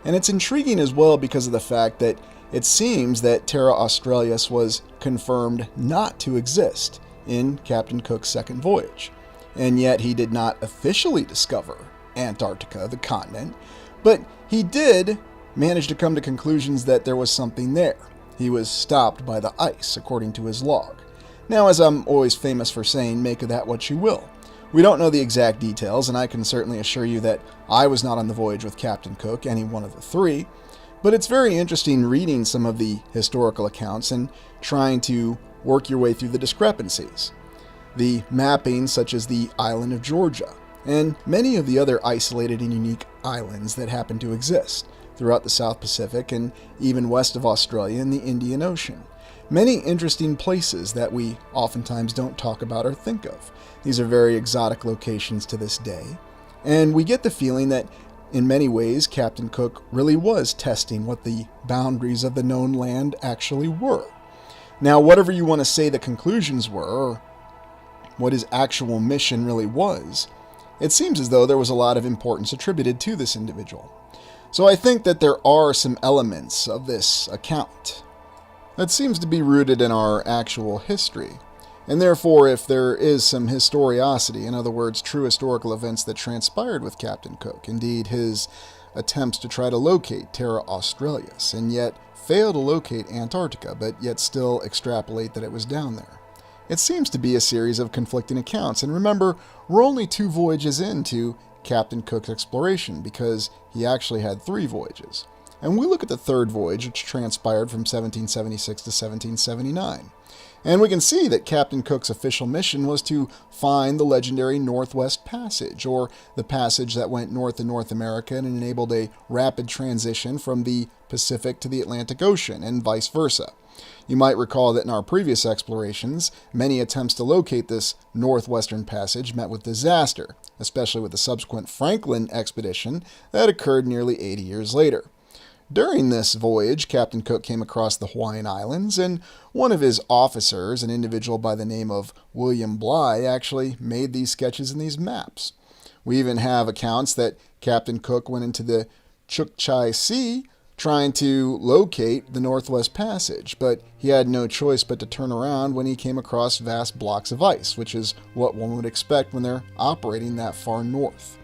And it's intriguing as well because of the fact that it seems that Terra Australis was confirmed not to exist in Captain Cook's second voyage. And yet he did not officially discover Antarctica, the continent, but he did manage to come to conclusions that there was something there. He was stopped by the ice, according to his log. Now, as I'm always famous for saying, make of that what you will. We don't know the exact details, and I can certainly assure you that I was not on the voyage with Captain Cook, any one of the three, but it's very interesting reading some of the historical accounts and trying to work your way through the discrepancies. The mappings, such as the island of Georgia, and many of the other isolated and unique islands that happen to exist throughout the South Pacific and even west of Australia in the Indian Ocean. Many interesting places that we oftentimes don't talk about or think of. These are very exotic locations to this day, and we get the feeling that in many ways Captain Cook really was testing what the boundaries of the known land actually were. Now, whatever you want to say the conclusions were, or what his actual mission really was, it seems as though there was a lot of importance attributed to this individual. So I think that there are some elements of this account that seems to be rooted in our actual history. And therefore, if there is some historiosity, in other words, true historical events that transpired with Captain Cook, indeed his attempts to try to locate Terra Australis, and yet fail to locate Antarctica, but yet still extrapolate that it was down there. It seems to be a series of conflicting accounts, and remember, we're only 2 voyages into Captain Cook's exploration, because he actually had 3 voyages. And we look at the 3rd voyage, which transpired from 1776 to 1779. And we can see that Captain Cook's official mission was to find the legendary Northwest Passage, or the passage that went north of North America and enabled a rapid transition from the Pacific to the Atlantic Ocean, and vice versa. You might recall that in our previous explorations, many attempts to locate this northwestern passage met with disaster, especially with the subsequent Franklin expedition that occurred nearly 80 years later. During this voyage, Captain Cook came across the Hawaiian Islands, and one of his officers, an individual by the name of William Bligh, actually made these sketches and these maps. We even have accounts that Captain Cook went into the Chukchi Sea trying to locate the Northwest Passage, but he had no choice but to turn around when he came across vast blocks of ice, which is what one would expect when they're operating that far north.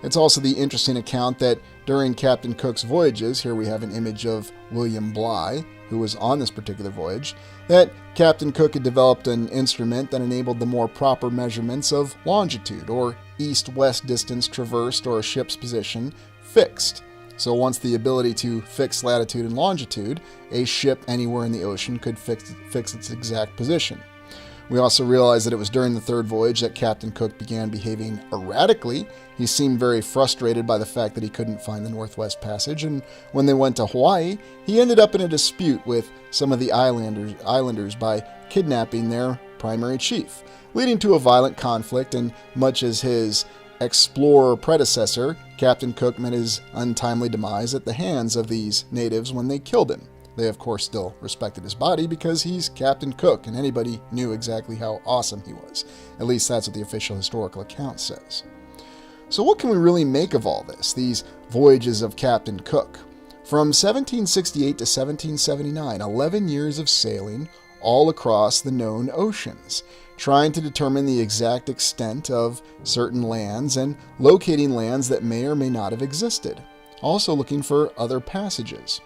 It's also the interesting account that during Captain Cook's voyages, here we have an image of William Bligh, who was on this particular voyage, that Captain Cook had developed an instrument that enabled the more proper measurements of longitude, or east-west distance traversed, or a ship's position fixed. So once the ability to fix latitude and longitude, a ship anywhere in the ocean could fix its exact position. We also realize that it was during the third voyage that Captain Cook began behaving erratically. He seemed very frustrated by the fact that he couldn't find the Northwest Passage, and when they went to Hawaii, he ended up in a dispute with some of the islanders by kidnapping their primary chief, leading to a violent conflict, and much as his explorer predecessor, Captain Cook met his untimely demise at the hands of these natives when they killed him. They, of course, still respected his body because he's Captain Cook, and anybody knew exactly how awesome he was. At least that's what the official historical account says. So what can we really make of all this, these voyages of Captain Cook? From 1768 to 1779, 11 years of sailing all across the known oceans, trying to determine the exact extent of certain lands and locating lands that may or may not have existed. Also looking for other passages.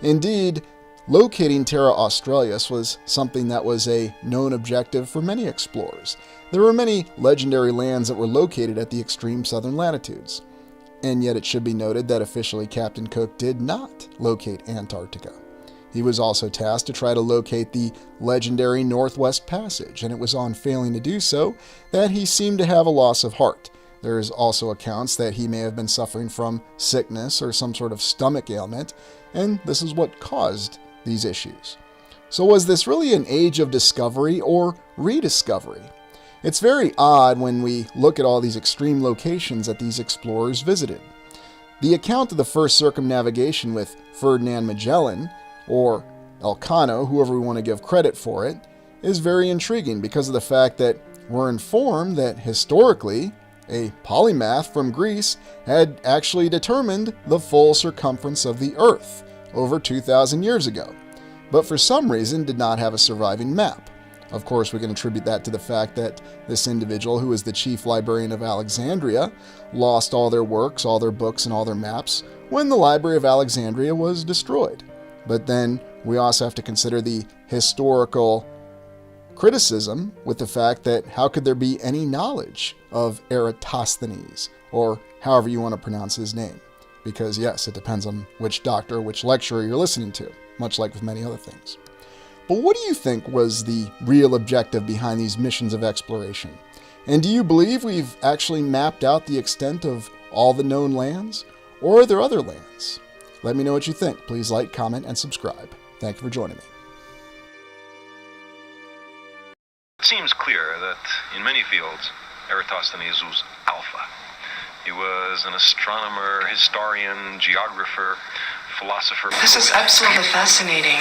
Indeed, locating Terra Australis was something that was a known objective for many explorers. There were many legendary lands that were located at the extreme southern latitudes. And yet it should be noted that officially Captain Cook did not locate Antarctica. He was also tasked to try to locate the legendary Northwest Passage, and it was on failing to do so that he seemed to have a loss of heart. There is also accounts that he may have been suffering from sickness or some sort of stomach ailment, and this is what caused these issues. So was this really an age of discovery or rediscovery? It's very odd when we look at all these extreme locations that these explorers visited. The account of the first circumnavigation with Ferdinand Magellan, or Elcano, whoever we want to give credit for it, is very intriguing because of the fact that we're informed that historically, a polymath from Greece had actually determined the full circumference of the Earth over 2,000 years ago, but for some reason did not have a surviving map. Of course, we can attribute that to the fact that this individual, who was the chief librarian of Alexandria, lost all their works, all their books, and all their maps when the Library of Alexandria was destroyed. But then we also have to consider the historical criticism with the fact that how could there be any knowledge of Eratosthenes, or however you want to pronounce his name? Because yes, it depends on which doctor, which lecturer you're listening to, much like with many other things. But what do you think was the real objective behind these missions of exploration? And do you believe we've actually mapped out the extent of all the known lands? Or are there other lands? Let me know what you think. Please like, comment, and subscribe. Thank you for joining me. It seems clear that in many fields, Eratosthenes was alpha. He was an astronomer, historian, geographer, philosopher. This is absolutely fascinating.